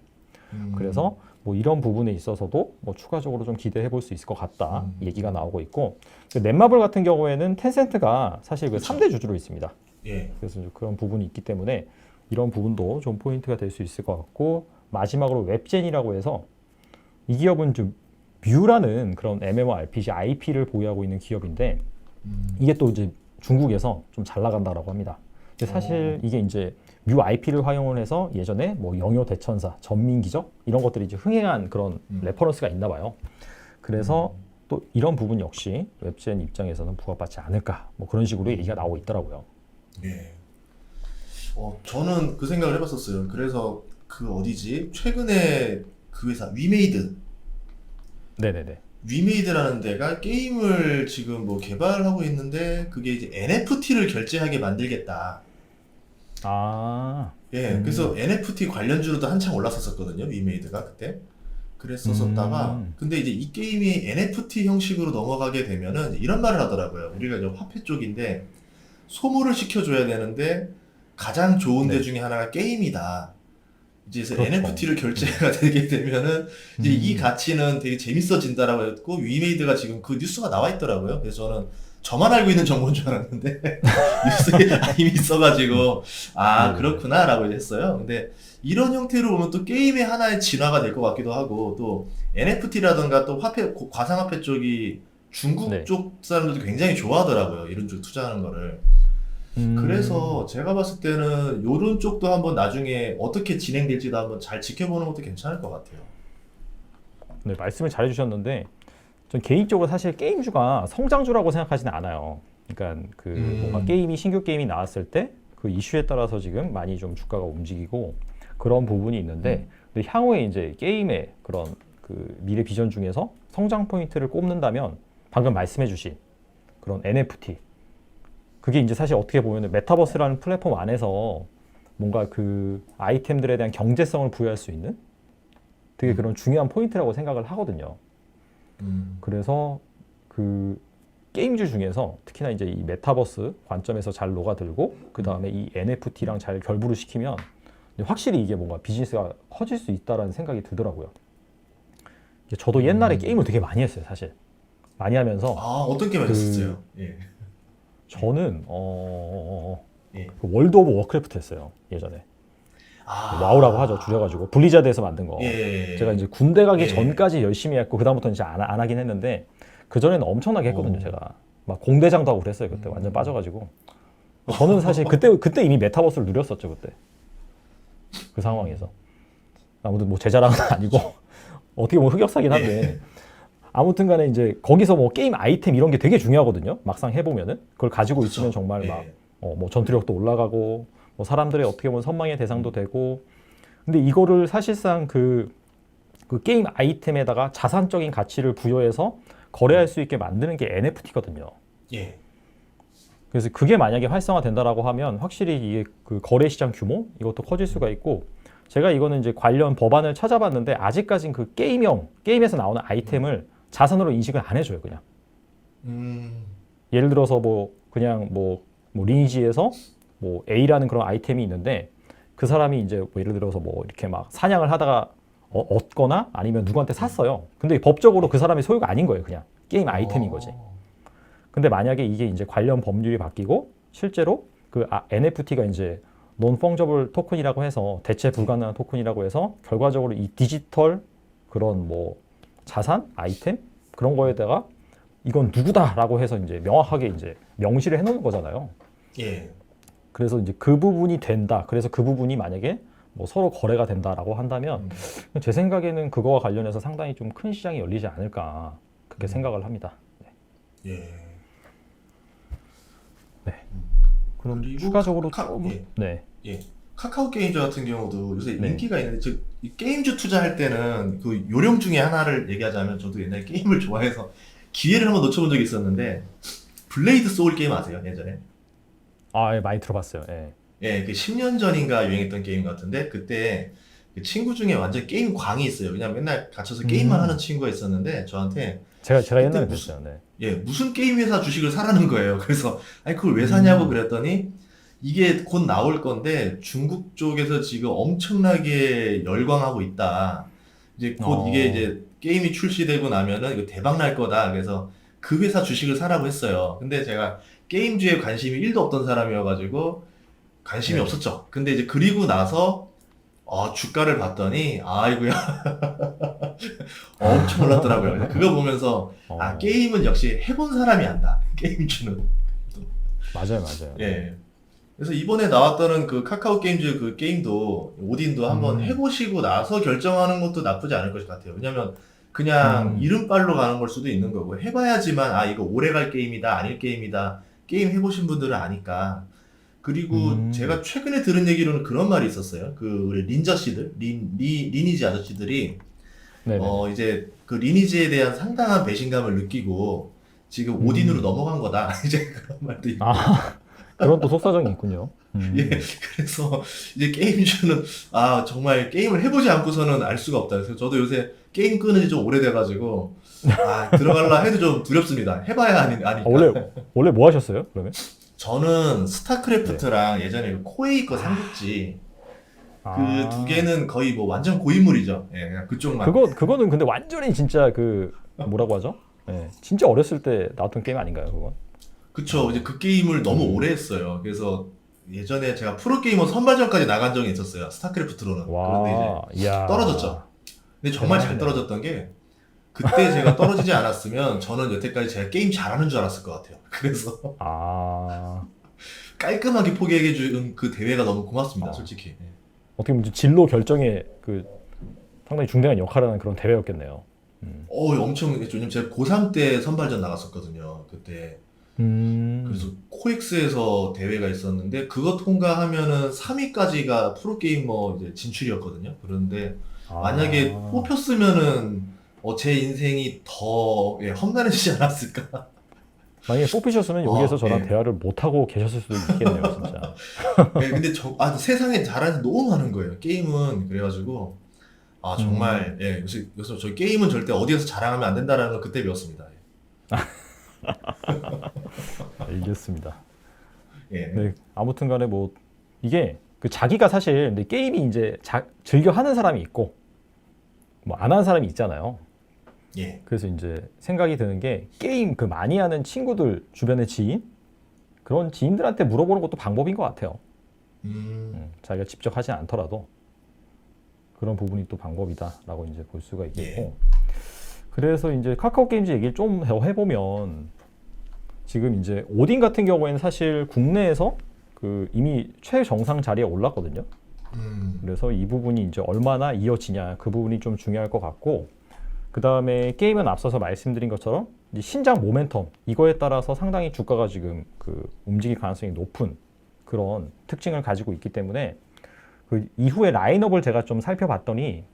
그래서 뭐 이런 부분에 있어서도 뭐 추가적으로 좀 기대해 볼 수 있을 것 같다 얘기가 나오고 있고 넷마블 같은 경우에는 텐센트가 사실 그 그쵸. 3대 주주로 있습니다. 예. 그래서 이제 그런 부분이 있기 때문에 이런 부분도 좀 포인트가 될 수 있을 것 같고 마지막으로 웹젠이라고 해서 이 기업은 좀 뮤라는 그런 MMORPG IP를 보유하고 있는 기업인데 이게 또 이제 중국에서 좀 잘 나간다라고 합니다. 근데 사실 이게 이제 뮤 IP를 활용을 해서 예전에 뭐 영효 대천사, 전민기적 이런 것들이 이제 흥행한 그런 레퍼런스가 있나 봐요. 그래서 또 이런 부분 역시 웹젠 입장에서는 부각받지 않을까 뭐 그런 식으로 얘기가 나오고 있더라고요. 예. 저는 그 생각을 해봤었어요. 그래서 그 어디지? 최근에 그 회사 네네네. 위메이드라는 데가 게임을 지금 뭐 개발하고 있는데 그게 이제 NFT를 결제하게 만들겠다. 아, 예, 그래서 NFT 관련주로도 한창 올랐었거든요. 위메이드가 그때. 그랬었다가 근데 이제 이 게임이 NFT 형식으로 넘어가게 되면은 이런 말을 하더라고요. 우리가 이제 화폐 쪽인데 소모를 시켜줘야 되는데 가장 좋은 데 네. 중에 하나가 게임이다. 이제 그래서 그렇죠. NFT를 결제가 되게 되면은 이제 이 음. 가치는 되게 재밌어진다라고 했고 위메이드가 지금 그 뉴스가 나와 있더라고요. 그래서 저는 저만 알고 있는 정보인 줄 알았는데 뉴스에 이미 있어가지고 아 네네네. 그렇구나라고 했어요. 근데 이런 형태로 보면 또 게임의 하나의 진화가 될 것 같기도 하고 또 NFT라든가 또 화폐 가상화폐 쪽이 중국 네. 쪽 사람들도 굉장히 좋아하더라고요. 이런 쪽 투자하는 거를. 음. 그래서 제가 봤을 때는 요런 쪽도 한번 나중에 어떻게 진행될지도 한번 잘 지켜보는 것도 괜찮을 것 같아요. 네, 말씀을 잘 해주셨는데 전 개인적으로 사실 게임주가 성장주라고 생각하지는 않아요. 그러니까 그 뭔가 게임이 신규 게임이 나왔을 때 그 이슈에 따라서 지금 많이 좀 주가가 움직이고 그런 부분이 있는데 근데 향후에 이제 게임의 그런 그 미래 비전 중에서 성장 포인트를 꼽는다면 방금 말씀해주신 그런 NFT 그게 이제 사실 어떻게 보면 메타버스라는 플랫폼 안에서 뭔가 그 아이템들에 대한 경제성을 부여할 수 있는 되게 그런 중요한 포인트라고 생각을 하거든요. 음, 그래서 그 게임주 중에서 특히나 이제 이 메타버스 관점에서 잘 녹아들고 그 다음에 이 NFT랑 잘 결부를 시키면 확실히 이게 뭔가 비즈니스가 커질 수 있다라는 생각이 들더라고요. 저도 옛날에 게임을 되게 많이 했어요, 사실. 많이 하면서 아, 어떤 게임 그 하셨어요? 예. 저는 예. 그 월드 오브 워크래프트 했어요, 예전에. 와우라고 하죠, 아, 줄여가지고 블리자드에서 만든 거. 제가 예. 이제 군대 가기 예. 전까지 열심히 했고 그다음부터는 이제 안 하긴 했는데 그 전에는 엄청나게 했거든요, 오. 제가. 막 공대장도 하고 그랬어요, 그때 완전 빠져가지고. 저는 사실 그때 이미 메타버스를 누렸었죠, 그때. 그 상황에서. 아무튼 뭐 제 자랑은 아니고 어떻게 보면 흑역사긴 한데 아무튼 간에 이제 거기서 뭐 게임 아이템 이런 게 되게 중요하거든요. 막상 해보면은 그걸 가지고 있으면 그쵸. 정말 막 예. 뭐 전투력도 올라가고 뭐 사람들의 어떻게 보면 선망의 대상도 되고 근데 이거를 사실상 그 게임 아이템에다가 자산적인 가치를 부여해서 거래할 수 있게 만드는 게 NFT거든요. 예. 그래서 그게 만약에 활성화된다라고 하면 확실히 이게 그 거래 시장 규모 이것도 커질 수가 있고 제가 이거는 이제 관련 법안을 찾아봤는데 아직까진 그 게임에서 나오는 아이템을 자산으로 인식을 안 해줘요, 그냥. 음, 예를 들어서 뭐 그냥 뭐 리니지에서 뭐 A라는 그런 아이템이 있는데 그 사람이 이제 뭐 예를 들어서 뭐 이렇게 막 사냥을 하다가 얻거나 아니면 누구한테 샀어요. 근데 법적으로 그 사람의 소유가 아닌 거예요, 그냥 게임 아이템인 거지. 근데 만약에 이게 이제 관련 법률이 바뀌고 실제로 그 NFT가 이제 논 펑저블 토큰이라고 해서 대체 불가능한 토큰이라고 해서 결과적으로 이 디지털 그런 뭐 자산 아이템 그런 거에다가 이건 누구다라고 해서 이제 명확하게 이제 명시를 해놓는 거잖아요. 예. 그래서 이제 그 부분이 된다. 그래서 그 부분이 만약에 뭐 서로 거래가 된다라고 한다면 제 생각에는 그거와 관련해서 상당히 좀 큰 시장이 열리지 않을까 그렇게 생각을 합니다. 예. 네. 그럼 그리고 추가적으로 예. 네. 예. 카카오 게임즈 같은 경우도 요새 네. 인기가 있는데, 즉, 이 게임즈 투자할 때는 그 요령 중에 하나를 얘기하자면, 저도 옛날에 게임을 좋아해서 기회를 한번 놓쳐본 적이 있었는데, 블레이드 소울 게임 아세요? 예전에? 예, 많이 들어봤어요. 예. 예, 그 10년 전인가 유행했던 게임 같은데, 그때 그 친구 중에 완전 게임 광이 있어요. 왜냐면 맨날 갇혀서 게임만 하는 친구가 있었는데, 저한테 제가 그때 옛날에 무슨, 그랬어요. 네. 예, 무슨 게임 회사 주식을 사라는 거예요. 그래서, 아니, 그걸 왜 사냐고 그랬더니, 이게 곧 나올 건데 중국 쪽에서 지금 엄청나게 열광하고 있다. 이제 곧 이게 어, 이제 게임이 출시되고 나면은 이거 대박 날 거다. 그래서 그 회사 주식을 사라고 했어요. 근데 제가 게임주에 관심이 1도 없던 사람이어가지고 관심이 네. 없었죠. 근데 이제 그리고 나서 주가를 봤더니 아이고야 엄청 올랐더라고요. 그래서 그거 보면서 어, 게임은 역시 해본 사람이 안다. 게임주는. 맞아요. 네. 예. 그래서 이번에 나왔다는 그 카카오 게임즈 그 게임도 오딘도 한번 음, 해보시고 나서 결정하는 것도 나쁘지 않을 것 같아요. 왜냐면 그냥 음, 이름빨로 가는 걸 수도 있는 거고 해봐야지만 이거 오래 갈 게임이다 아닐 게임이다 게임 해보신 분들은 아니까. 그리고 음, 제가 최근에 들은 얘기로는 그런 말이 있었어요. 그 우리 닌자 씨들 리니지 아저씨들이 네네네. 이제 그 리니지에 대한 상당한 배신감을 느끼고 지금 오딘으로 음, 넘어간 거다. 이제 그런 말도 있고. 아, 그런 또 속사정이 있군요. 예, 그래서 이제 게임주는 정말 게임을 해보지 않고서는 알 수가 없다. 그래서 저도 요새 게임 끄는 지 좀 오래돼가지고 들어갈라 해도 좀 두렵습니다. 해봐야 아니까. 원래 뭐 하셨어요? 그러면? 저는 스타크래프트랑 예전에 그 코에이 거 삼국지 그 두 개는 거의 뭐 완전 고인물이죠. 예, 그냥 그쪽만. 그거는 근데 완전히 진짜 그 뭐라고 하죠? 예, 진짜 어렸을 때 나왔던 게임 아닌가요, 그건? 그쵸. 이제 그 게임을 너무 오래 했어요. 그래서 예전에 제가 프로게이머 선발전까지 나간 적이 있었어요. 스타크래프트로는. 그런데 와, 이야. 떨어졌죠. 근데 정말 잘 대단하네. 떨어졌던 게 그때 제가 떨어지지 않았으면 저는 여태까지 제가 게임 잘하는 줄 알았을 것 같아요. 그래서 아, 깔끔하게 포기해준 그 대회가 너무 고맙습니다. 솔직히. 어떻게 보면 진로 결정에 그 상당히 중대한 역할을 하는 그런 대회였겠네요. 엄청 했죠. 왜냐면 제가 고3 때 선발전 나갔었거든요. 그때. 그래서 코엑스에서 대회가 있었는데 그거 통과하면은 3위까지가 프로게이머 이제 진출이었거든요. 그런데 만약에 뽑혔으면은 제 인생이 더 험난해지지 않았을까. 만약에 뽑히셨으면 여기에서 저랑 예. 대화를 못 하고 계셨을 수도 있겠네요, 진짜. 네, 근데 세상에 잘하는 게 너무 많은 거예요. 게임은. 그래가지고 정말 그래서 저 게임은 절대 어디에서 자랑하면 안 된다라는 걸 그때 배웠습니다. 알겠습니다. 예. 네, 아무튼간에 뭐 이게 그 자기가 사실 근데 게임이 이제 즐겨 하는 사람이 있고 뭐 안 하는 사람이 있잖아요. 예. 그래서 이제 생각이 드는 게 게임 그 많이 하는 친구들 주변의 지인 그런 지인들한테 물어보는 것도 방법인 것 같아요. 자기가 직접 하지 않더라도 그런 부분이 또 방법이다라고 이제 볼 수가 있겠고. 예. 그래서 이제 카카오 게임즈 얘기를 좀 더 해보면 지금 이제 오딘 같은 경우에는 사실 국내에서 그 이미 최정상 자리에 올랐거든요. 그래서 이 부분이 이제 얼마나 이어지냐 그 부분이 좀 중요할 것 같고, 그 다음에 게임은 앞서서 말씀드린 것처럼 이제 신작 모멘텀 이거에 따라서 상당히 주가가 지금 그 움직일 가능성이 높은 그런 특징을 가지고 있기 때문에 그 이후에 라인업을 제가 좀 살펴봤더니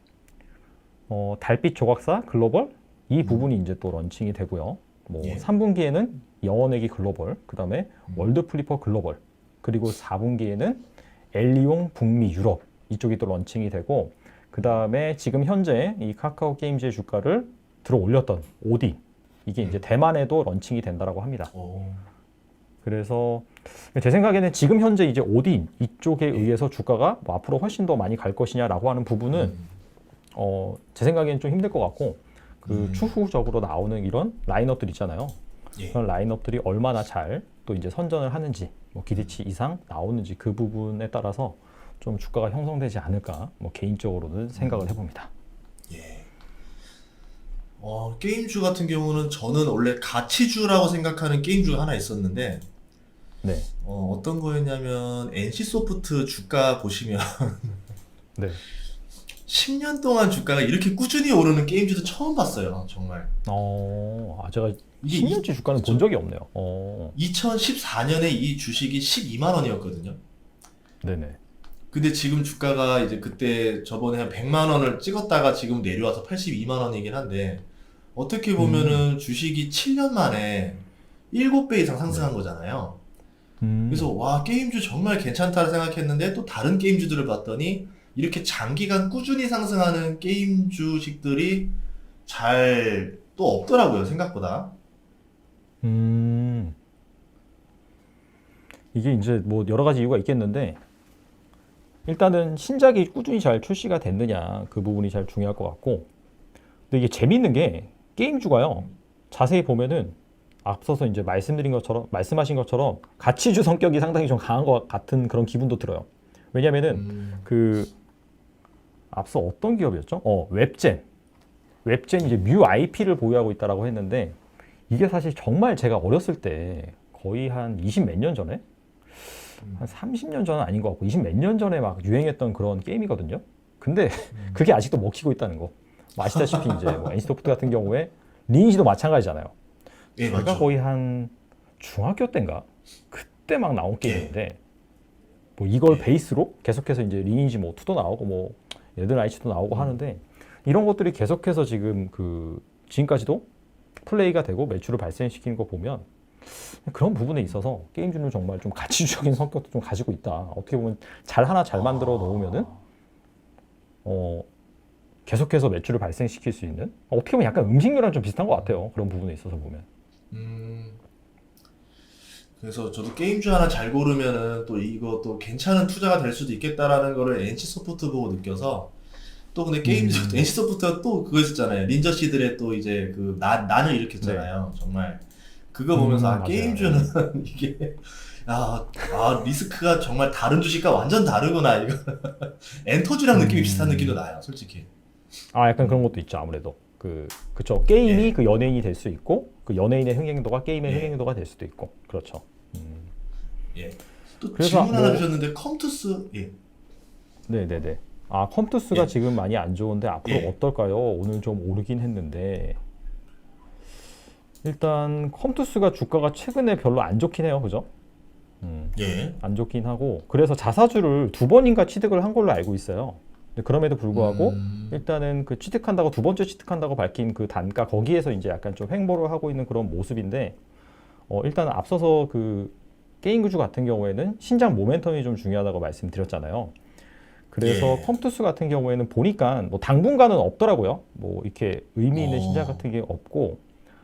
달빛 조각사 글로벌 이 부분이 이제 또 런칭이 되고요. 뭐 예. 3분기에는 영원내기 글로벌, 그 다음에 월드 플리퍼 글로벌, 그리고 4분기에는 엘리용 북미 유럽 이쪽이 또 런칭이 되고, 그 다음에 지금 현재 이 카카오 게임즈의 주가를 들어 올렸던 오딘 이게 이제 대만에도 런칭이 된다라고 합니다. 그래서 제 생각에는 지금 현재 이제 오딘 이쪽에 의해서 주가가 뭐 앞으로 훨씬 더 많이 갈 것이냐라고 하는 부분은 제 생각에는 좀 힘들 것 같고, 그 추후적으로 나오는 이런 라인업들 있잖아요. 예. 그런 라인업들이 얼마나 잘 또 이제 선전을 하는지, 뭐 기대치 이상 나오는지 그 부분에 따라서 좀 주가가 형성되지 않을까, 뭐 개인적으로는 생각을 해봅니다. 예. 게임주 같은 경우는 저는 원래 가치주라고 생각하는 게임주가 하나 있었는데, 네, 어떤 거였냐면, NC소프트 주가 보시면, 네. 10년 동안 주가가 이렇게 꾸준히 오르는 게임주도 처음 봤어요, 정말. 제가 이게 10년째 주가는 본 적이 없네요. 2014년에 이 주식이 12만 원이었거든요. 네네. 근데 지금 주가가 이제 그때 저번에 한 100만 원을 찍었다가 지금 내려와서 82만 원이긴 한데, 어떻게 보면은 주식이 7년 만에 7배 이상 상승한 거잖아요. 그래서 와, 게임주 정말 괜찮다고 생각했는데 또 다른 게임주들을 봤더니 이렇게 장기간 꾸준히 상승하는 게임 주식들이 잘 또 없더라고요, 생각보다. 이게 이제 뭐 여러 가지 이유가 있겠는데, 일단은 신작이 꾸준히 잘 출시가 됐느냐 그 부분이 잘 중요할 것 같고, 근데 이게 재밌는 게 게임주가요, 자세히 보면은 앞서서 이제 말씀하신 것처럼 가치주 성격이 상당히 좀 강한 것 같은 그런 기분도 들어요. 왜냐면은 그 앞서 어떤 기업이었죠? 웹젠 이제 뮤 IP를 보유하고 있다라고 했는데, 이게 사실 정말 제가 어렸을 때 거의 한 20 몇 년 전에, 한 30년 전은 아닌 것 같고 20 몇 년 전에 막 유행했던 그런 게임이거든요. 근데 그게 아직도 먹히고 있다는 거. 뭐 아시다시피 이제 뭐 NC소프트 같은 경우에 리니지도 마찬가지잖아요. 예, 제가 맞죠. 거의 한 중학교 때인가 그때 막 나온 게임인데, 뭐 이걸 베이스로 계속해서 이제 리니지 뭐 2도 나오고 뭐 레드라이츠도 나오고 하는데, 이런 것들이 계속해서 지금 그 지금까지도 플레이가 되고 매출을 발생시키는 거 보면 그런 부분에 있어서 게임주는 정말 좀 가치주적인 성격도 좀 가지고 있다. 어떻게 보면 잘 하나 잘 만들어 놓으면은 계속해서 매출을 발생시킬 수 있는 어떻게 보면 약간 음식료랑 좀 비슷한 것 같아요. 그런 부분에 있어서 보면. 그래서 저도 게임주 하나 잘 고르면은 또 이거 또 괜찮은 투자가 될 수도 있겠다라는 거를 NC소프트 보고 느껴서 또 근데 게임주 NC소프트가 또 그거 있었잖아요. 닌저씨들의 또 이제 그 난을 일으켰잖아요. 정말 그거 보면서 맞아요. 게임주는 이게 리스크가 정말 다른 주식과 완전 다르구나 이거. 엔터주랑 느낌이 비슷한 느낌도 나요, 솔직히. 약간 그런 것도 있죠. 아무래도 그쵸. 게임이 예. 그 연예인이 될 수 있고 그 연예인의 흥행도가 게임의 예. 흥행도가 될 수도 있고 그렇죠. 예. 또 그래서 질문 하나 뭐- 주셨는데 컴투스 예. 네네네. 컴투스가 예. 지금 많이 안 좋은데 앞으로 예. 어떨까요? 오늘 좀 오르긴 했는데 일단 컴투스가 주가가 최근에 별로 안 좋긴 해요. 그죠? 예. 안 좋긴 하고 그래서 자사주를 2번인가 취득을 한 걸로 알고 있어요. 근데 그럼에도 불구하고 일단은 그 취득한다고 두 번째 취득한다고 밝힌 그 단가 거기에서 이제 약간 좀 횡보를 하고 있는 그런 모습인데 일단 앞서서 그 게임구주 같은 경우에는 신장 모멘텀이 좀 중요하다고 말씀드렸잖아요. 그래서 예. 컴투스 같은 경우에는 보니까 뭐 당분간은 없더라고요. 뭐 이렇게 의미 있는 신작 같은 게 없고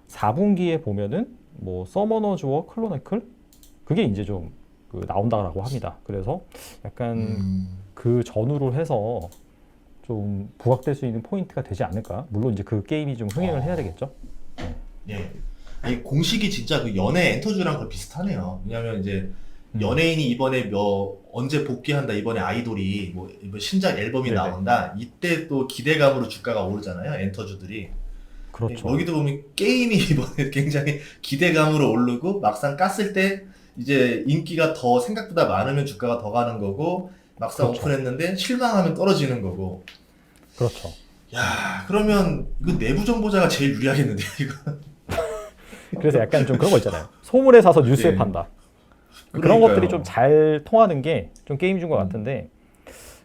4분기에 보면은 뭐 서머너즈와 클로네클 그게 이제 좀 나온다라고 합니다. 그래서 약간 그 전후로 해서 좀 부각될 수 있는 포인트가 되지 않을까. 물론 이제 그 게임이 좀 흥행을 해야 되겠죠. 예. 아니, 공식이 진짜 그 연애 엔터주랑 거의 비슷하네요. 왜냐면 이제 연예인이 이번에 언제 복귀한다, 이번에 아이돌이 뭐 이번 신작 앨범이 네네. 나온다, 이때 또 기대감으로 주가가 오르잖아요, 엔터주들이. 그렇죠. 여기도 보면 게임이 이번에 굉장히 기대감으로 오르고 막상 깠을 때 이제 인기가 더 생각보다 많으면 주가가 더 가는 거고 막상 그렇죠. 오픈했는데 실망하면 떨어지는 거고. 그렇죠. 야, 그러면 이거 내부 정보자가 제일 유리하겠는데 이거. 그래서 약간 좀 그런 거 있잖아요. 소문에 사서 뉴스에 예. 판다. 그런 그러니까요. 것들이 좀 잘 통하는 게 좀 게임인 것 같은데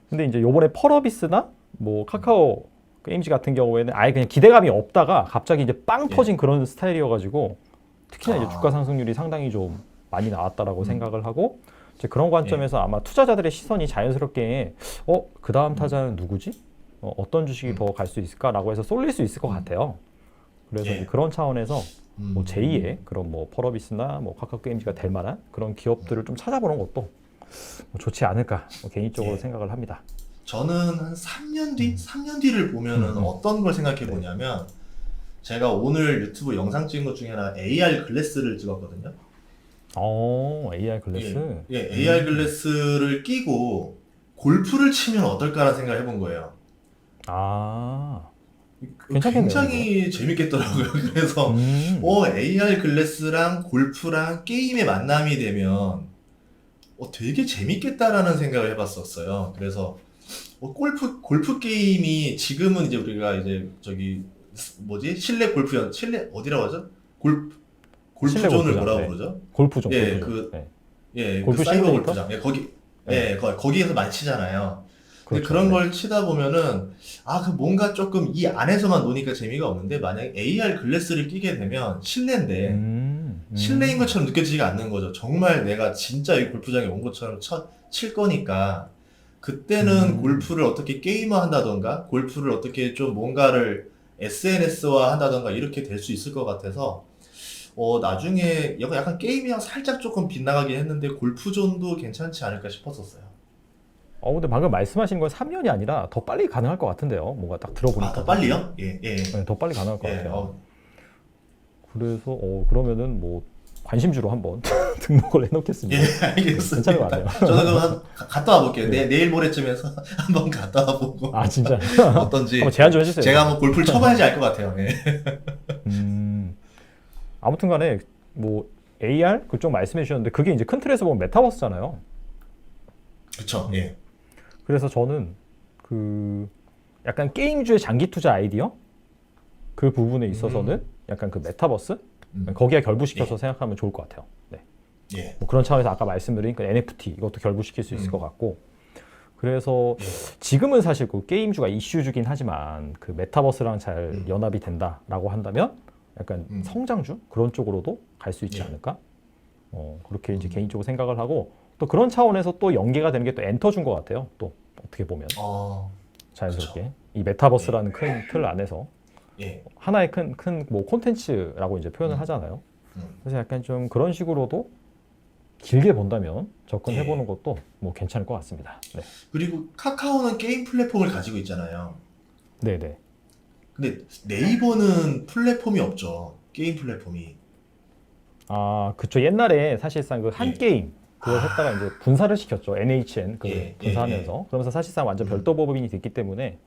근데 이제 요번에 펄어비스나 뭐 카카오 게임즈 같은 경우에는 아예 그냥 기대감이 없다가 갑자기 이제 빵 예. 터진 그런 스타일이어가지고 특히나 이제 아. 주가 상승률이 상당히 좀 많이 나왔다라고 생각을 하고 이제 그런 관점에서 아마 투자자들의 시선이 자연스럽게 그 다음 타자는 누구지? 어떤 주식이 더 갈 수 있을까라고 해서 쏠릴 수 있을 것 같아요. 그래서 예. 이제 그런 차원에서 뭐 제2의 그런 뭐 펄어비스나 뭐 카카오 게임즈가 될 만한 그런 기업들을 좀 찾아보는 것도 뭐 좋지 않을까 개인적으로 예. 생각을 합니다. 저는 한 3년 뒤? 3년 뒤를 보면은 어떤 걸 생각해 보냐면 제가 오늘 유튜브 영상 찍은 것 중에 하나 AR 글래스를 찍었거든요. AR 글래스. 예, AR 글래스를 끼고 골프를 치면 어떨까라는 생각을 해본 거예요. 괜찮겠네요, 굉장히 재밌겠더라고요. 그래서 AR 글래스랑 골프랑 게임의 만남이 되면 되게 재밌겠다라는 생각을 해봤었어요. 그래서 골프 게임이 지금은 이제 우리가 이제 저기 뭐지 실내 어디라고 하죠? 실내 골프존을 골프장, 뭐라고 네. 부르죠? 골프존. 예, 골프존. 네. 그 골프 사이버 시뮬레이터? 골프장. 거기에서 많이 치잖아요. 근데 그렇죠, 그런 네. 걸 치다 보면은 그 뭔가 조금 이 안에서만 노니까 재미가 없는데 만약에 AR 글래스를 끼게 되면 실내인데 실내인 것처럼 느껴지지가 않는 거죠. 정말 내가 진짜 이 골프장에 온 것처럼 칠 거니까 그때는 골프를 어떻게 게임화한다던가 골프를 어떻게 좀 뭔가를 SNS화 한다던가 이렇게 될 수 있을 것 같아서 나중에 약간 게임이랑 살짝 조금 빗나가긴 했는데 골프존도 괜찮지 않을까 싶었었어요. 근데 방금 말씀하신 건 3년이 아니라 더 빨리 가능할 것 같은데요. 뭔가 딱 들어보니까. 더 빨리요? 예. 네, 더 빨리 가능할 것 예, 같아요. 그래서 그러면은 뭐 관심주로 한번 등록을 해놓겠습니다. 예, 알겠습니다. 괜찮은 것 같아요. 저는 그럼 갔다 와볼게요. 네. 내일 모레쯤에서 한번 갔다 와보고 진짜. 어떤지. 한번 제안 좀 해주세요. 제가 한번 골프를 쳐봐야지 알 것 같아요. 예. 아무튼간에 뭐 AR 그쪽 말씀해 주셨는데 그게 이제 큰 틀에서 보면 메타버스잖아요. 그렇죠. 예. 그래서 저는 그 약간 게임주의 장기 투자 아이디어 그 부분에 있어서는 약간 그 메타버스 거기에 결부시켜서 생각하면 좋을 것 같아요. 네. 예. 뭐 그런 차원에서 아까 말씀드린 그 NFT 이것도 결부시킬 수 있을 것 같고 그래서 지금은 사실 그 게임주가 이슈주긴 하지만 그 메타버스랑 잘 연합이 된다라고 한다면 약간 성장주 그런 쪽으로도 갈 수 있지 예. 않을까? 그렇게 이제 개인적으로 생각을 하고 또 그런 차원에서 또 연계가 되는 게 또 엔터준 것 같아요. 또 어떻게 보면 자연스럽게 이 메타버스라는 큰 틀 안에서 예. 하나의 큰 뭐 콘텐츠라고 이제 표현을 하잖아요. 그래서 약간 좀 그런 식으로도 길게 본다면 접근해보는 것도 뭐 괜찮을 것 같습니다. 네. 그리고 카카오는 게임 플랫폼을 가지고 있잖아요. 네네. 근데 네이버는 플랫폼이 없죠. 게임 플랫폼이. 아, 그쵸. 옛날에 사실상 그 한 예. 게임 그걸 했다가 이제 분사를 시켰죠. NHN 그 예, 분사하면서. 그러면서 사실상 완전 별도 법인이 됐기 때문에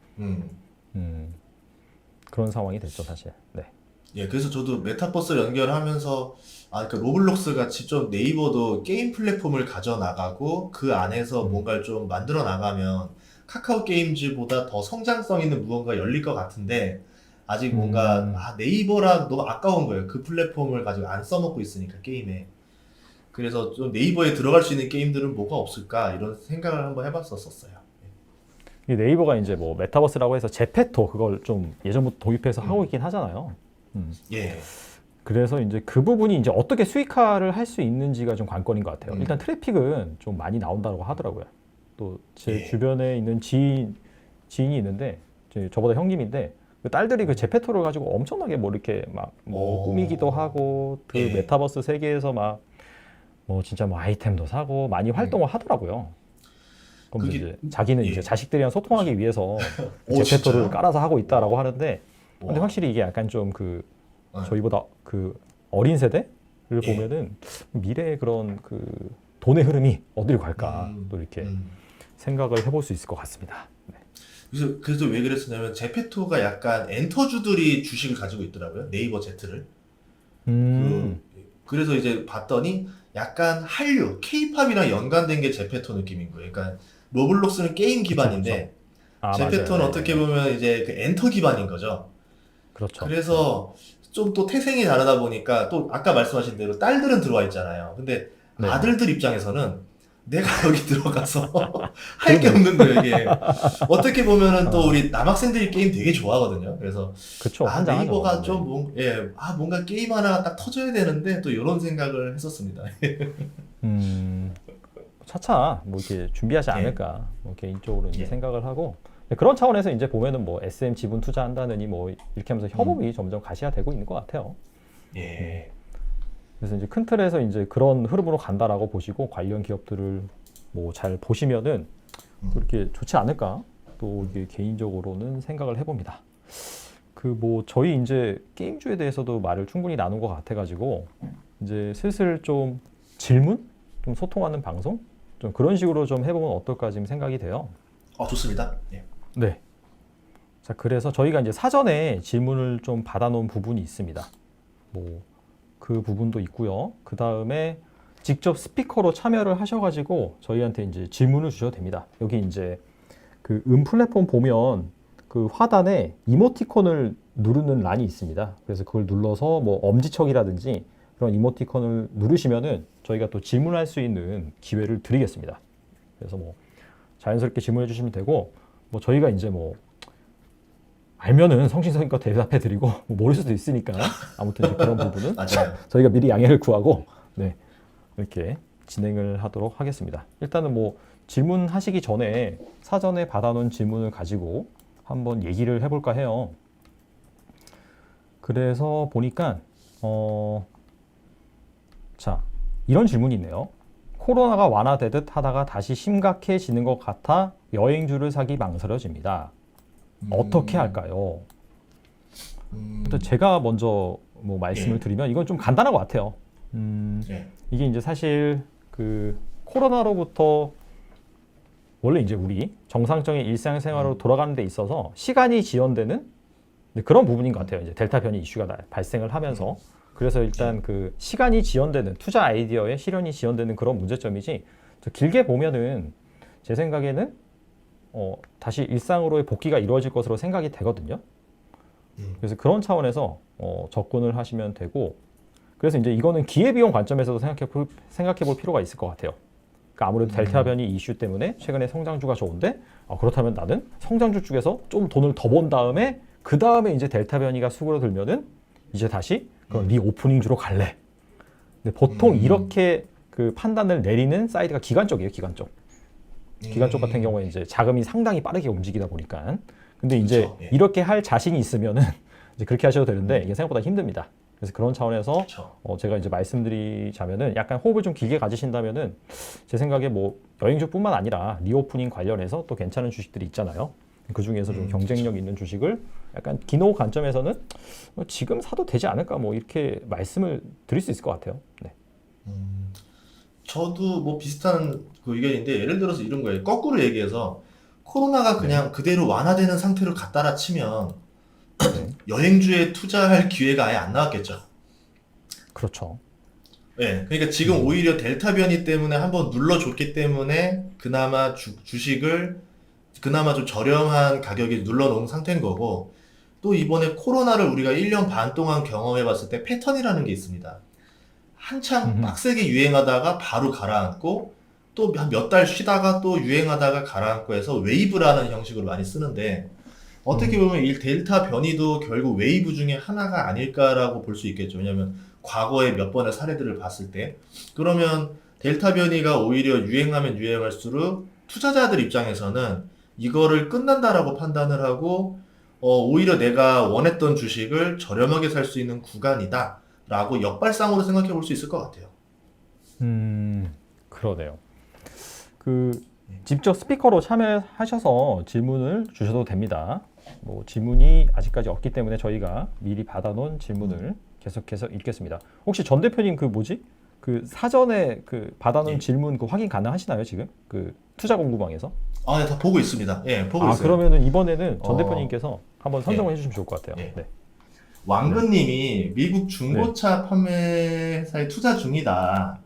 그런 상황이 됐죠, 사실. 네. 예, 그래서 저도 메타버스 연결하면서 그 로블록스 같이 좀 네이버도 게임 플랫폼을 가져나가고 그 안에서 뭔가를 좀 만들어 나가면 카카오 게임즈보다 더 성장성 있는 무언가 열릴 것 같은데 아직 뭔가 네이버랑 너무 아까운 거예요. 그 플랫폼을 가지고 안 써먹고 있으니까 게임에. 그래서 좀 네이버에 들어갈 수 있는 게임들은 뭐가 없을까 이런 생각을 한번 해봤었어요. 이 네이버가 이제 뭐 메타버스라고 해서 제페토 그걸 좀 예전부터 도입해서 하고 있긴 하잖아요. 예. 그래서 이제 그 부분이 이제 어떻게 수익화를 할 수 있는지가 좀 관건인 것 같아요. 일단 트래픽은 좀 많이 나온다고 하더라고요. 또 제 주변에 있는 지인이 있는데 저보다 형님인데 그 딸들이 그 제페토를 가지고 엄청나게 뭐 이렇게 막 뭐 꾸미기도 하고 그 메타버스 세계에서 막 뭐 진짜 뭐 아이템도 사고 많이 활동을 하더라고요. 그럼 그게- 이제 자기는 이제 자식들이랑 소통하기 위해서 오, 제페토를 진짜요? 깔아서 하고 있다라고 하는데 근데 와. 확실히 이게 약간 좀 그 저희보다 그 어린 세대를 보면은 미래의 그런 그 돈의 흐름이 어디로 갈까 또 이렇게 생각을 해볼 수 있을 것 같습니다. 네. 그래서 왜 그랬었냐면 제페토가 약간 엔터주들이 주식을 가지고 있더라고요. 네이버 제트를. 그래서 이제 봤더니 약간 한류, 케이팝이랑 연관된 게 제페토 느낌인 거예요. 그러니까 로블록스는 게임 기반인데 아, 제페토는 맞아요. 어떻게 보면 이제 그 엔터 기반인 거죠. 그렇죠. 그래서 좀 또 태생이 다르다 보니까 또 아까 말씀하신 대로 딸들은 들어와 있잖아요. 근데 네. 아들들 입장에서는 내가 여기 들어가서 할 게 없는 거예요, 이게. 어떻게 보면은 또 우리 남학생들이 게임 되게 좋아하거든요. 그래서 그쵸. 환장하죠. 네이버가 네. 좀 뭔가 게임 하나가 딱 터져야 되는데 또 이런 생각을 했었습니다. 차차 뭐 이렇게 준비하지 않을까 뭐 개인적으로 이제 예. 생각을 하고 그런 차원에서 이제 보면은 뭐 SM 지분 투자한다느니 뭐 이렇게 하면서 협업이 점점 가시화되고 있는 것 같아요. 예. 그래서 이제 큰 틀에서 이제 그런 흐름으로 간다라고 보시고 관련 기업들을 뭐 잘 보시면은 또 이렇게 좋지 않을까 또 이게 개인적으로는 생각을 해봅니다. 그 뭐 저희 이제 게임주에 대해서도 말을 충분히 나눈 것 같아가지고 이제 슬슬 좀 질문, 좀 소통하는 방송, 좀 그런 식으로 좀 해보면 어떨까 지금 생각이 돼요. 좋습니다. 예. 네. 자, 그래서 저희가 이제 사전에 질문을 좀 받아놓은 부분이 있습니다. 뭐 그 부분도 있고요. 그 다음에 직접 스피커로 참여를 하셔가지고 저희한테 이제 질문을 주셔도 됩니다. 여기 이제 그 플랫폼 보면 그 하단에 이모티콘을 누르는 란이 있습니다. 그래서 그걸 눌러서 뭐 엄지척이라든지 그런 이모티콘을 누르시면은 저희가 또 질문할 수 있는 기회를 드리겠습니다. 그래서 뭐 자연스럽게 질문해 주시면 되고 뭐 저희가 이제 뭐 알면은 성심성의껏 대답해 드리고 뭐 모를 수도 있으니까 아무튼 이제 그런 부분은 맞아요. 저희가 미리 양해를 구하고 네 이렇게 진행을 하도록 하겠습니다. 일단은 뭐 질문하시기 전에 사전에 받아놓은 질문을 가지고 한번 얘기를 해볼까 해요. 그래서 보니까 자 이런 질문이 있네요. 코로나가 완화되듯 하다가 다시 심각해지는 것 같아 여행주를 사기 망설여집니다. 어떻게 할까요? 일단 제가 먼저 뭐 말씀을 드리면 이건 좀 간단한 것 같아요. 이게 이제 사실 그 코로나로부터 원래 이제 우리 정상적인 일상생활로 돌아가는 데 있어서 시간이 지연되는 그런 부분인 것 같아요. 이제 델타 변이 이슈가 발생을 하면서 그래서 일단 그 시간이 지연되는 투자 아이디어의 실현이 지연되는 그런 문제점이지 길게 보면은 제 생각에는 다시 일상으로의 복귀가 이루어질 것으로 생각이 되거든요. 그래서 그런 차원에서 접근을 하시면 되고 그래서 이제 이거는 기회비용 관점에서도 생각해 볼 필요가 있을 것 같아요. 그러니까 아무래도 델타 변이 이슈 때문에 최근에 성장주가 좋은데 그렇다면 나는 성장주 쪽에서 좀 돈을 더 번 다음에 그 다음에 이제 델타 변이가 수그러들면은 이제 다시 그런 리오프닝주로 갈래. 근데 보통 이렇게 그 판단을 내리는 사이드가 기관 쪽이에요, 기관 쪽. 기관 쪽 같은 경우에 이제 자금이 상당히 빠르게 움직이다 보니까. 근데 이제 그쵸, 예. 이렇게 할 자신이 있으면은 이제 그렇게 하셔도 되는데 이게 생각보다 힘듭니다. 그래서 그런 차원에서 그쵸. 제가 이제 말씀드리자면은 약간 호흡을 좀 길게 가지신다면은 제 생각에 뭐 여행주뿐만 아니라 리오프닝 관련해서 또 괜찮은 주식들이 있잖아요. 그 중에서 좀 경쟁력 있는 주식을 약간 기노 관점에서는 지금 사도 되지 않을까 뭐 이렇게 말씀을 드릴 수 있을 것 같아요. 네. 저도 뭐 비슷한 그 의견인데 예를 들어서 이런 거예요. 거꾸로 얘기해서 코로나가 그냥 그대로 완화되는 상태로 갔다라 치면 네. 여행주에 투자할 기회가 아예 안 나왔겠죠. 그렇죠. 네, 그러니까 지금 오히려 델타 변이 때문에 한번 눌러줬기 때문에 그나마 주식을 그나마 좀 저렴한 가격에 눌러놓은 상태인 거고 또 이번에 코로나를 우리가 1년 반 동안 경험해 봤을 때 패턴이라는 게 있습니다. 한창 빡세게 유행하다가 바로 가라앉고 또 한 몇 달 쉬다가 또 유행하다가 가라앉고 해서 웨이브라는 형식으로 많이 쓰는데 어떻게 보면 이 델타 변이도 결국 웨이브 중에 하나가 아닐까라고 볼 수 있겠죠. 왜냐하면 과거에 몇 번의 사례들을 봤을 때 그러면 델타 변이가 오히려 유행하면 유행할수록 투자자들 입장에서는 이거를 끝난다라고 판단을 하고 오히려 내가 원했던 주식을 저렴하게 살 수 있는 구간이다라고 역발상으로 생각해 볼 수 있을 것 같아요. 그러네요. 그 직접 스피커로 참여하셔서 질문을 주셔도 됩니다. 뭐 질문이 아직까지 없기 때문에 저희가 미리 받아놓은 질문을 계속해서 읽겠습니다. 혹시 전 대표님 그 뭐지? 그 사전에 그 받아놓은 예. 질문 그 확인 가능하시나요 지금? 그 투자 공부방에서? 아, 네, 다 보고 있습니다. 예, 보고 있어요. 그러면은 이번에는 전 어. 대표님께서 한번 선정을 예. 해주시면 좋을 것 같아요. 예. 네. 왕근님이 미국 중고차 판매사에 투자 중이다.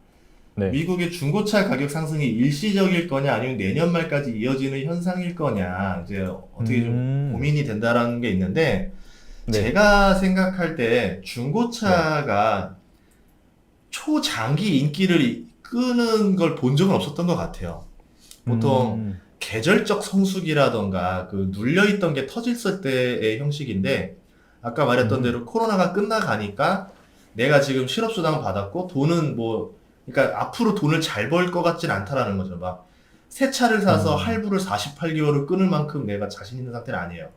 네. 미국의 중고차 가격 상승이 일시적일 거냐 아니면 내년 말까지 이어지는 현상일 거냐 이제 어떻게 좀 고민이 된다라는 게 있는데 네. 제가 생각할 때 중고차가 초장기 인기를 끄는 걸 본 적은 없었던 것 같아요. 보통 계절적 성수기라던가 그 눌려있던 게 터졌을 때의 형식인데 아까 말했던 대로 코로나가 끝나가니까 내가 지금 실업수당 받았고 돈은 뭐 그러니까 앞으로 돈을 잘 벌 것 같진 않다라는 거죠. 막 새 차를 사서 할부를 48개월을 끊을 만큼 내가 자신 있는 상태는 아니에요.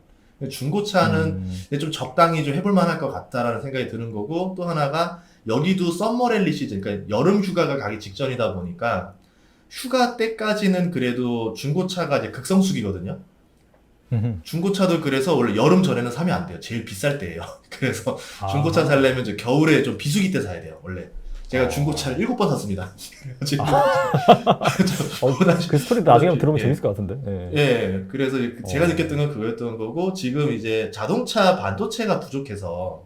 중고차는 좀 적당히 좀 해볼 만할 것 같다라는 생각이 드는 거고 또 하나가 여기도 썸머랠리 시즌 그러니까 여름 휴가가 가기 직전이다 보니까 휴가 때까지는 그래도 중고차가 이제 극성수기거든요. 중고차도 그래서 원래 여름 전에는 사면 안 돼요. 제일 비쌀 때예요. 그래서 중고차 살려면 이제 겨울에 좀 비수기 때 사야 돼요. 원래. 제가 중고차를 7번 샀습니다. 그 스토리 나중에 한번 들으면 예. 재밌을 것 같은데. 예. 예, 그래서 제가 느꼈던 건 그거였던 거고, 지금 이제 자동차 반도체가 부족해서,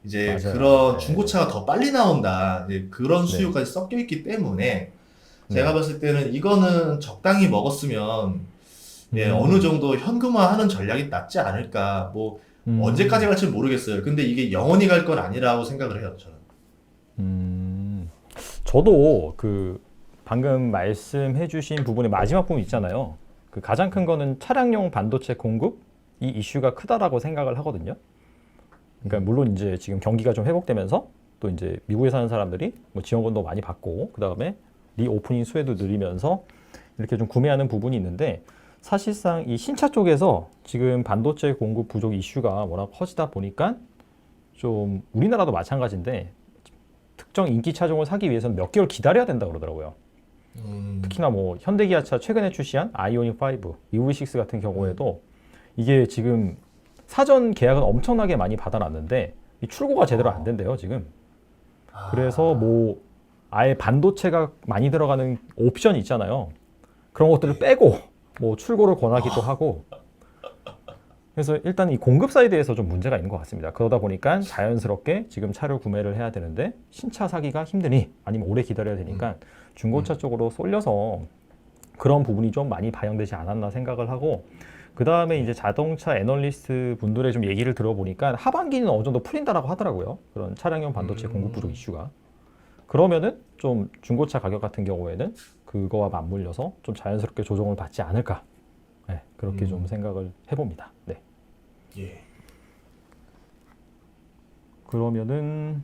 이제 맞아요. 그런 네. 중고차가 더 빨리 나온다, 이제 그런 수요까지 섞여 있기 때문에, 제가 봤을 때는 이거는 적당히 먹었으면, 예, 어느 정도 현금화하는 전략이 낫지 않을까, 뭐, 언제까지 갈지는 모르겠어요. 근데 이게 영원히 갈 건 아니라고 생각을 해요, 저는. 저도 그 방금 말씀해주신 부분의 마지막 부분 있잖아요. 그 가장 큰 거는 차량용 반도체 공급 이 이슈가 크다라고 생각을 하거든요. 그러니까 물론 이제 지금 경기가 좀 회복되면서 또 이제 미국에 사는 사람들이 뭐 지원금도 많이 받고 그 다음에 리오프닝 수혜도 늘리면서 이렇게 좀 구매하는 부분이 있는데 사실상 이 신차 쪽에서 지금 반도체 공급 부족 이슈가 워낙 커지다 보니까 좀 우리나라도 마찬가지인데 특정 인기 차종을 사기 위해서는 몇 개월 기다려야 된다 그러더라고요. 특히나 뭐 현대기아차 최근에 출시한 아이오닉 5, EV6 같은 경우에도 이게 지금 사전 계약은 엄청나게 많이 받아놨는데 이 출고가 제대로 안 된대요 지금. 그래서 뭐 아예 반도체가 많이 들어가는 옵션이 있잖아요. 그런 것들을 빼고 뭐 출고를 권하기도 하고. 그래서 일단 이 공급 사이드에서 좀 문제가 있는 것 같습니다. 그러다 보니까 자연스럽게 지금 차를 구매를 해야 되는데 신차 사기가 힘드니 아니면 오래 기다려야 되니까 중고차 쪽으로 쏠려서 그런 부분이 좀 많이 반영되지 않았나 생각을 하고 그 다음에 이제 자동차 애널리스트 분들의 좀 얘기를 들어보니까 하반기는 어느 정도 풀린다라고 하더라고요. 그런 차량용 반도체 공급 부족 이슈가. 그러면은 좀 중고차 가격 같은 경우에는 그거와 맞물려서 좀 자연스럽게 조정을 받지 않을까. 네, 그렇게 좀 생각을 해봅니다. 네. 예. 그러면은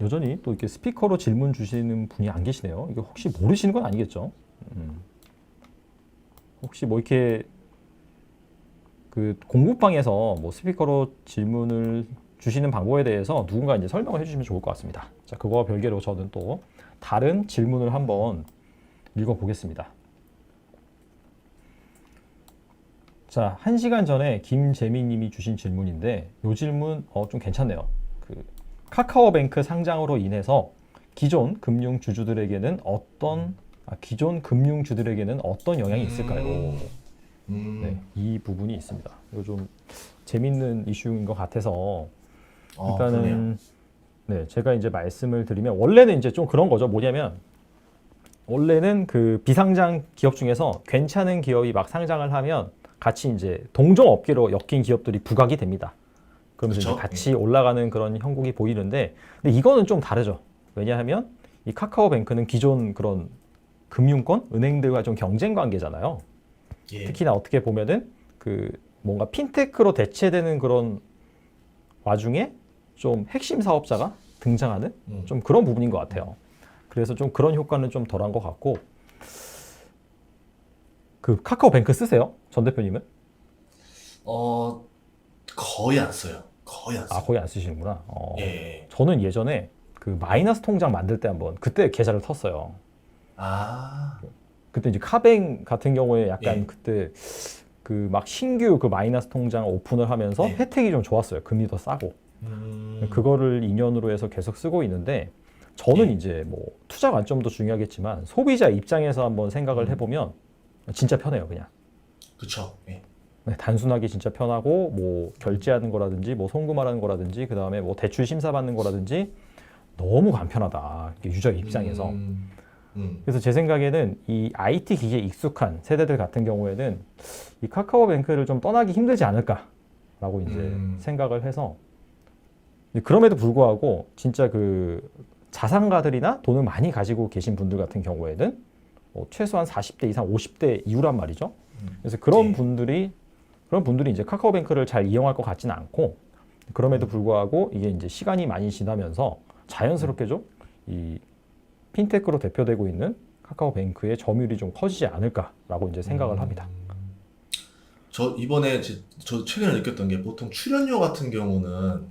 여전히 또 이렇게 스피커로 질문 주시는 분이 안 계시네요. 이게 혹시 모르시는 건 아니겠죠? 혹시 뭐 이렇게 그 공부방에서 뭐 스피커로 질문을 주시는 방법에 대해서 누군가 이제 설명을 해주시면 좋을 것 같습니다. 자, 그거와 별개로 저는 또 다른 질문을 한번 읽어보겠습니다. 자, 1시간 전에 김재민님이 주신 질문인데 이 질문 좀 괜찮네요. 그 카카오뱅크 상장으로 인해서 기존 금융주주들에게는 어떤 영향이 있을까요? 네, 이 부분이 있습니다. 이거 좀 재밌는 이슈인 것 같아서 그러네요. 일단은 네, 제가 이제 말씀을 드리면 원래는 이제 좀 그런 거죠. 뭐냐면 원래는 그 비상장 기업 중에서 괜찮은 기업이 막 상장을 하면 같이 이제 동종 업계로 엮인 기업들이 부각이 됩니다. 그러면서 이제 그쵸? 같이 올라가는 그런 형국이 보이는데, 근데 이거는 좀 다르죠. 왜냐하면 이 카카오뱅크는 기존 그런 금융권, 은행들과 좀 경쟁 관계잖아요. 예. 특히나 어떻게 보면은 그 뭔가 핀테크로 대체되는 그런 와중에 좀 핵심 사업자가 등장하는 좀 그런 부분인 것 같아요. 그래서 좀 그런 효과는 좀 덜한 것 같고, 그 카카오뱅크 쓰세요? 전 대표님은? 거의 안 써요. 거의 안 아, 써요. 거의 안 쓰시는구나. 예. 저는 예전에 그 마이너스 통장 만들 때 한번 그때 계좌를 텄어요. 아, 그때 이제 카뱅 같은 경우에 약간 예. 그때 그 막 신규 그 마이너스 통장 오픈을 하면서 네. 혜택이 좀 좋았어요. 금리 더 싸고. 음, 그거를 인연으로 해서 계속 쓰고 있는데, 저는 예. 이제 뭐 투자 관점도 중요하겠지만 소비자 입장에서 한번 생각을 해보면 진짜 편해요, 그냥. 그쵸. 예. 네, 단순하게 진짜 편하고 뭐 결제하는 거라든지 뭐 송금하는 거라든지 그 다음에 뭐 대출 심사 받는 거라든지 너무 간편하다, 이게 유저 입장에서. 그래서 제 생각에는 이 IT 기기에 익숙한 세대들 같은 경우에는 이 카카오뱅크를 좀 떠나기 힘들지 않을까라고 이제 생각을 해서, 그럼에도 불구하고 진짜 그 자산가들이나 돈을 많이 가지고 계신 분들 같은 경우에는 최소한 40대 이상 50대 이후란 말이죠. 그래서 네. 그런 분들이 이제 카카오뱅크를 잘 이용할 것 같지는 않고, 그럼에도 불구하고 이게 이제 시간이 많이 지나면서 자연스럽게 좀 이 핀테크로 대표되고 있는 카카오뱅크의 점유율이 좀 커지지 않을까라고 이제 생각을 합니다. 저 이번에 저 최근에 느꼈던 게 보통 출연료 같은 경우는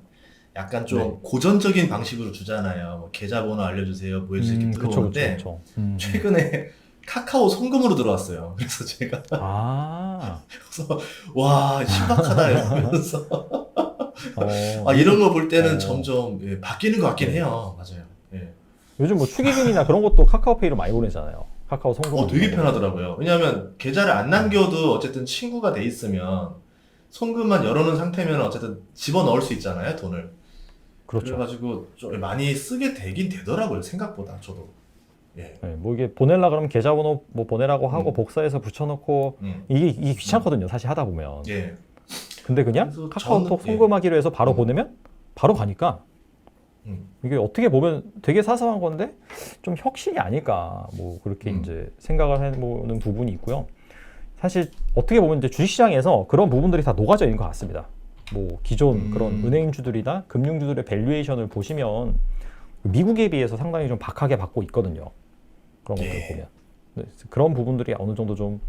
약간 좀 네. 고전적인 방식으로 주잖아요. 뭐 계좌번호 알려주세요. 뭐 해서 이렇게 그쵸, 그쵸, 들어오는데 그쵸. 최근에 카카오 송금으로 들어왔어요. 그래서 제가 아, 그래서 와 신박하다 이러면서 이런 요즘, 거 볼 때는 어, 점점 바뀌는 것 같긴 네. 해요. 맞아요. 예. 요즘 뭐 축의금이나 그런 것도 카카오페이로 많이 보내잖아요. 카카오 송금으로 되게 그런 것도. 편하더라고요. 왜냐하면 계좌를 안 남겨도 어쨌든 친구가 돼 있으면 송금만 열어놓은 상태면 어쨌든 집어 넣을 수 있잖아요, 돈을. 그렇죠. 그래가지고 좀 많이 쓰게 되긴 되더라고요, 생각보다 저도. 예. 네, 뭐 이게 보내려 그러면 계좌번호 뭐 보내라고 하고 음, 복사해서 붙여놓고, 음, 이게 귀찮거든요, 사실 하다 보면. 예. 근데 그냥 그래서 저는, 카카오톡 송금하기로 해서 바로 음, 보내면 바로 가니까, 음, 이게 어떻게 보면 되게 사소한 건데 좀 혁신이 아닐까, 뭐 그렇게 이제 생각을 해보는 부분이 있고요. 사실 어떻게 보면 이제 주식시장에서 그런 부분들이 다 녹아져 있는 것 같습니다. 뭐 기존 그런 은행주들이나 금융주들의 밸류에이션을 보시면 미국에 비해서 상당히 좀 박하게 받고 있거든요. 그런 것들을 예. 보면. 네, 그런 부분들이 어느 정도 좀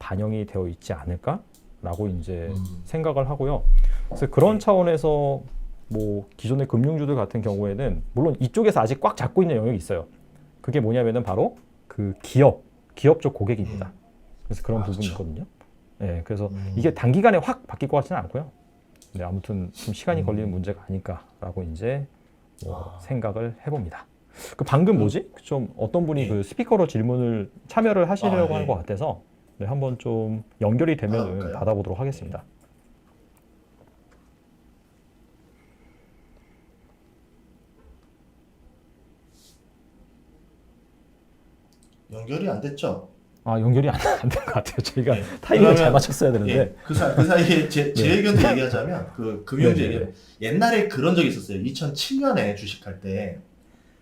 반영이 되어 있지 않을까라고 이제 생각을 하고요. 그래서 그런 차원에서 뭐 기존의 금융주들 같은 경우에는 물론 이쪽에서 아직 꽉 잡고 있는 영역이 있어요. 그게 뭐냐면은 바로 그 기업 쪽 고객입니다. 그래서 그런 부분이 그쵸. 있거든요. 네, 그래서 이게 단기간에 확 바뀔 것 같지는 않고요. 네, 아무튼 좀 시간이 걸리는 문제가 아닐까라고 이제 뭐 생각을 해봅니다. 그 방금 뭐지? 좀 어떤 분이 예. 그 스피커로 질문을 참여를 하시려고 하는 예. 것 같아서, 네, 한번 좀 연결이 되면은 받아볼까요? 받아보도록 하겠습니다. 연결이 안 됐죠? 아, 연결이 안 된 것 같아요. 저희가 예. 타이밍을 잘 그러면, 맞췄어야 되는데. 예. 그 사이에 제 네. 의견도 얘기하자면, 그 금융주 네네네. 얘기, 옛날에 그런 적이 있었어요. 2007년에 주식할 때,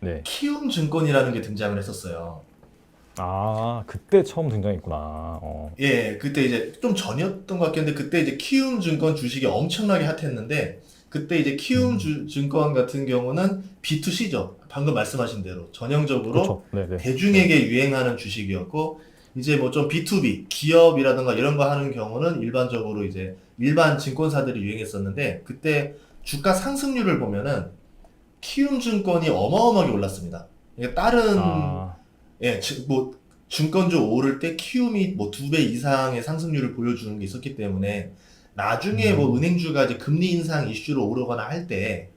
네. 키움증권이라는 게 등장을 했었어요. 아, 그때 처음 등장했구나. 예, 그때 이제 좀 전이었던 것 같겠는데, 그때 이제 키움증권 주식이 엄청나게 핫했는데, 그때 이제 증권 같은 경우는 B2C죠. 방금 말씀하신 대로 전형적으로 그렇죠. 네네. 대중에게 유행하는 주식이었고, 이제 뭐 좀 B2B 기업이라든가 이런 거 하는 경우는 일반적으로 이제 일반 증권사들이 유행했었는데, 그때 주가 상승률을 보면은 키움증권이 어마어마하게 올랐습니다. 이게 다른 아, 뭐 증권주 오를 때 키움이 뭐 2배 이상의 상승률을 보여주는 게 있었기 때문에, 나중에 뭐 음, 은행주가 이제 금리 인상 이슈로 오르거나 할 때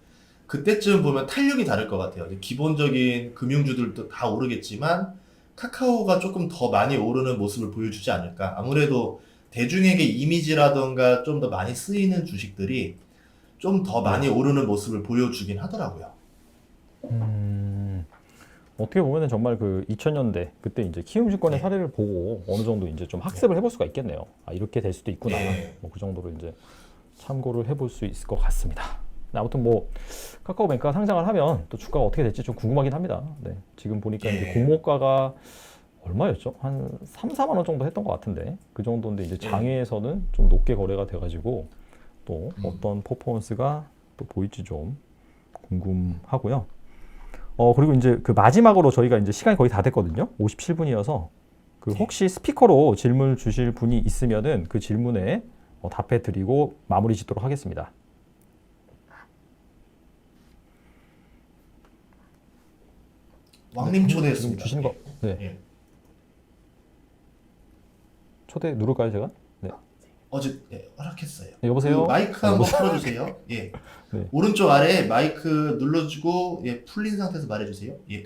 그때쯤 보면 탄력이 다를 것 같아요. 이제 기본적인 금융주들도 다 오르겠지만 카카오가 조금 더 많이 오르는 모습을 보여주지 않을까. 아무래도 대중에게 이미지라던가 좀 더 많이 쓰이는 주식들이 좀 더 네. 많이 오르는 모습을 보여주긴 하더라고요. 음, 어떻게 보면은 정말 그 2000년대 그때 이제 키움증권의 예. 사례를 보고 어느 정도 이제 좀 네. 학습을 해볼 수가 있겠네요. 아, 이렇게 될 수도 있구나. 예. 뭐 그 정도로 이제 참고를 해볼 수 있을 것 같습니다. 네, 아무튼 뭐 카카오뱅크가 상장을 하면 또 주가가 어떻게 될지 좀 궁금하긴 합니다. 네, 지금 보니까 이제 예. 공모가가 얼마였죠? 한 3, 4만 원 정도 했던 것 같은데 그 정도인데 이제 예. 장외에서는 좀 높게 거래가 돼가지고 또 음. 어떤 퍼포먼스가 또 보일지 좀 궁금하고요. 그리고 이제 그 마지막으로 저희가 이제 시간이 거의 다 됐거든요. 57분이어서 그 예. 혹시 스피커로 질문 주실 분이 있으면은 그 질문에 답해 드리고 마무리 짓도록 하겠습니다. 네, 왕님 지금 초대했습니다. 주시는 거, 예. 네, 예. 초대 누를까요, 제가? 네, 어제 허락했어요. 네, 그 여보세요? 마이크 아, 한번 여보세요? 풀어주세요. 예. 네, 오른쪽 아래 마이크 눌러주고 풀린 상태에서 말해주세요. 예.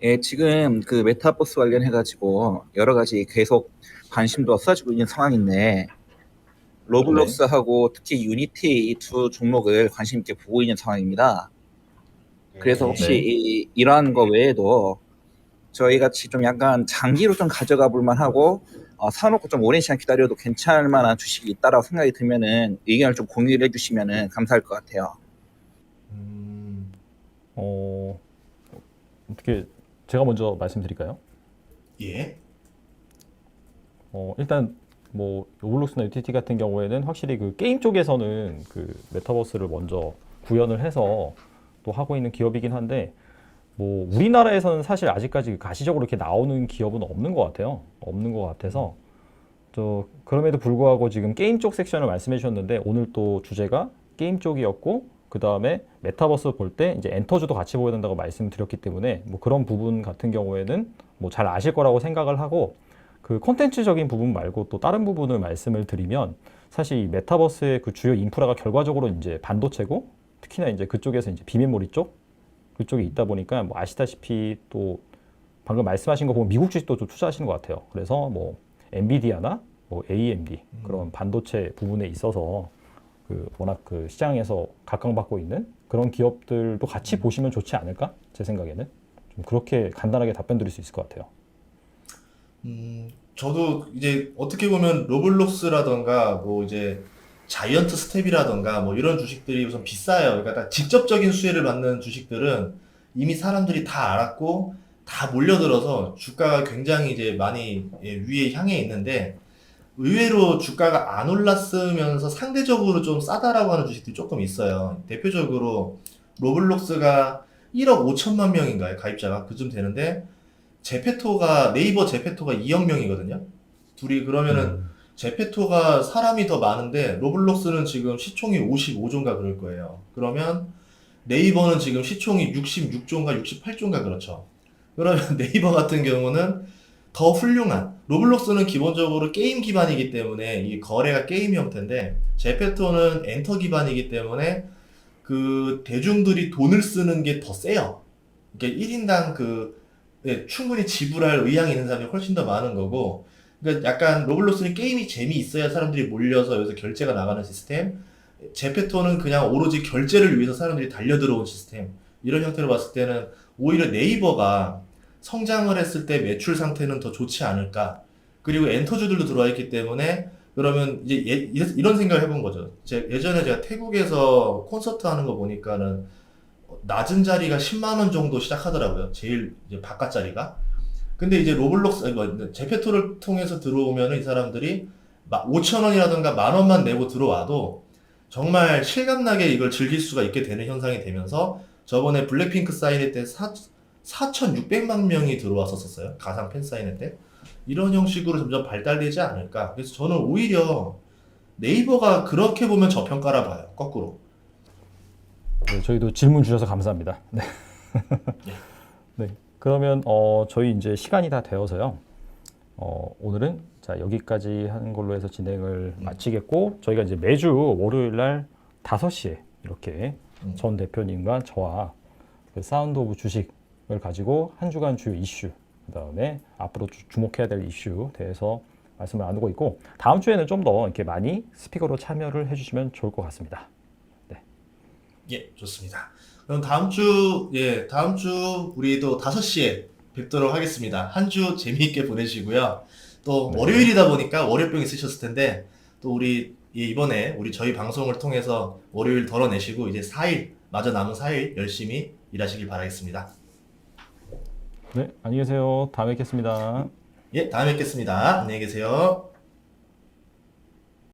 예, 지금 그 메타버스 관련해가지고 여러 가지 계속 관심도 쏟아지고 있는 상황인데, 네, 로블록스하고 특히 유니티 이 두 종목을 관심 있게 보고 있는 상황입니다. 그래서 혹시 네. 이러한 거 외에도 저희 같이 좀 약간 장기로 좀 가져가 볼 만하고, 사놓고 좀 오랜 시간 기다려도 괜찮을 만한 주식이 있다라고 생각이 들면은 의견을 좀 공유를 해주시면은 감사할 것 같아요. 음, 어, 어떻게 제가 먼저 말씀드릴까요? 예. 일단 뭐 오블록스나 UTT 같은 경우에는 확실히 그 게임 쪽에서는 그 메타버스를 먼저 구현을 해서 또 하고 있는 기업이긴 한데 뭐 우리나라에서는 사실 아직까지 가시적으로 이렇게 나오는 기업은 없는 것 같아요. 없는 것 같아서 그럼에도 불구하고 지금 게임 쪽 섹션을 말씀해 주셨는데 오늘 또 주제가 게임 쪽이었고 그 다음에 메타버스 볼 때 이제 엔터주도 같이 보여야 된다고 말씀드렸기 때문에 뭐 그런 부분 같은 경우에는 뭐 잘 아실 거라고 생각을 하고 그 콘텐츠적인 부분 말고 또 다른 부분을 말씀을 드리면 사실 이 메타버스의 그 주요 인프라가 결과적으로 이제 반도체고 특히나 이제 그쪽에서 이제 비메모리 쪽 그쪽에 있다 보니까 뭐 아시다시피 또 방금 말씀하신 거 보면 미국 주식도 좀 투자하시는 것 같아요. 그래서 뭐 엔비디아나 뭐 AMD 그런 반도체 부분에 있어서 그 워낙 그 시장에서 각광받고 있는 그런 기업들도 같이 보시면 좋지 않을까? 제 생각에는 좀 그렇게 간단하게 답변 드릴 수 있을 것 같아요. 저도 이제 어떻게 보면 로블록스라던가 뭐 이제 자이언트 스텝이라던가 뭐 이런 주식들이 우선 비싸요. 그러니까 다 직접적인 수혜를 받는 주식들은 이미 사람들이 다 알았고 다 몰려들어서 주가가 굉장히 이제 많이 위에 향해 있는데, 의외로 주가가 안 올랐으면서 상대적으로 좀 싸다라고 하는 주식들이 조금 있어요. 대표적으로 로블록스가 1억 5천만 명인가요? 가입자가 그쯤 되는데, 네이버 제페토가 2억 명이거든요. 둘이 그러면은 제페토가 사람이 더 많은데 로블록스는 지금 시총이 55조인가 그럴 거예요. 그러면 네이버는 지금 시총이 66조인가 68조인가 그렇죠. 그러면 네이버 같은 경우는 더 훌륭한, 로블록스는 기본적으로 게임 기반이기 때문에 이 거래가 게임 형태인데, 제페토는 엔터 기반이기 때문에 그 대중들이 돈을 쓰는 게 더 세요. 그러니까 1인당 충분히 지불할 의향이 있는 사람이 훨씬 더 많은 거고, 그러니까 약간 로블록스는 게임이 재미있어야 사람들이 몰려서 여기서 결제가 나가는 시스템, 제페토는 그냥 오로지 결제를 위해서 사람들이 달려들어온 시스템, 이런 형태로 봤을 때는 오히려 네이버가 성장을 했을 때 매출 상태는 더 좋지 않을까. 그리고 엔터주들도 들어와 있기 때문에 그러면 이제 이런 생각을 해본 거죠. 예전에 제가 태국에서 콘서트 하는 거 보니까는 낮은 자리가 10만 원 정도 시작하더라고요. 제일 이제 바깥 자리가. 근데 이제 제페토를 통해서 들어오면은 이 사람들이 5천 원이라든가 만 원만 내고 들어와도 정말 실감나게 이걸 즐길 수가 있게 되는 현상이 되면서 저번에 블랙핑크 사인회 때 4,600만 명이 들어왔었어요. 가상 팬 사인회 때. 이런 형식으로 점점 발달되지 않을까. 그래서 저는 오히려 네이버가 그렇게 보면 저평가라 봐요. 거꾸로. 네, 저희도 질문 주셔서 감사합니다. 네. 네. 그러면 저희 이제 시간이 다 되어서요. 오늘은 자 여기까지 하는 걸로 해서 진행을 마치겠고 저희가 이제 매주 월요일 날 5시에 이렇게 전 대표님과 저와 그 사운드 오브 주식을 가지고 한 주간 주요 이슈 그다음에 앞으로 주목해야 될 이슈 대해서 말씀을 나누고 있고 다음 주에는 좀 더 이렇게 많이 스피커로 참여를 해주시면 좋을 것 같습니다. 예, 좋습니다. 그럼 다음 주 우리도 5시에 뵙도록 하겠습니다. 한 주 재미있게 보내시고요. 또 네. 월요일이다 보니까 월요병 있으셨을 텐데 또 우리 이번에 저희 방송을 통해서 월요일 덜어내시고 이제 4일 마저 남은 4일 열심히 일하시길 바라겠습니다. 네, 안녕히 계세요. 다음에 뵙겠습니다. 예, 다음에 뵙겠습니다. 안녕히 계세요.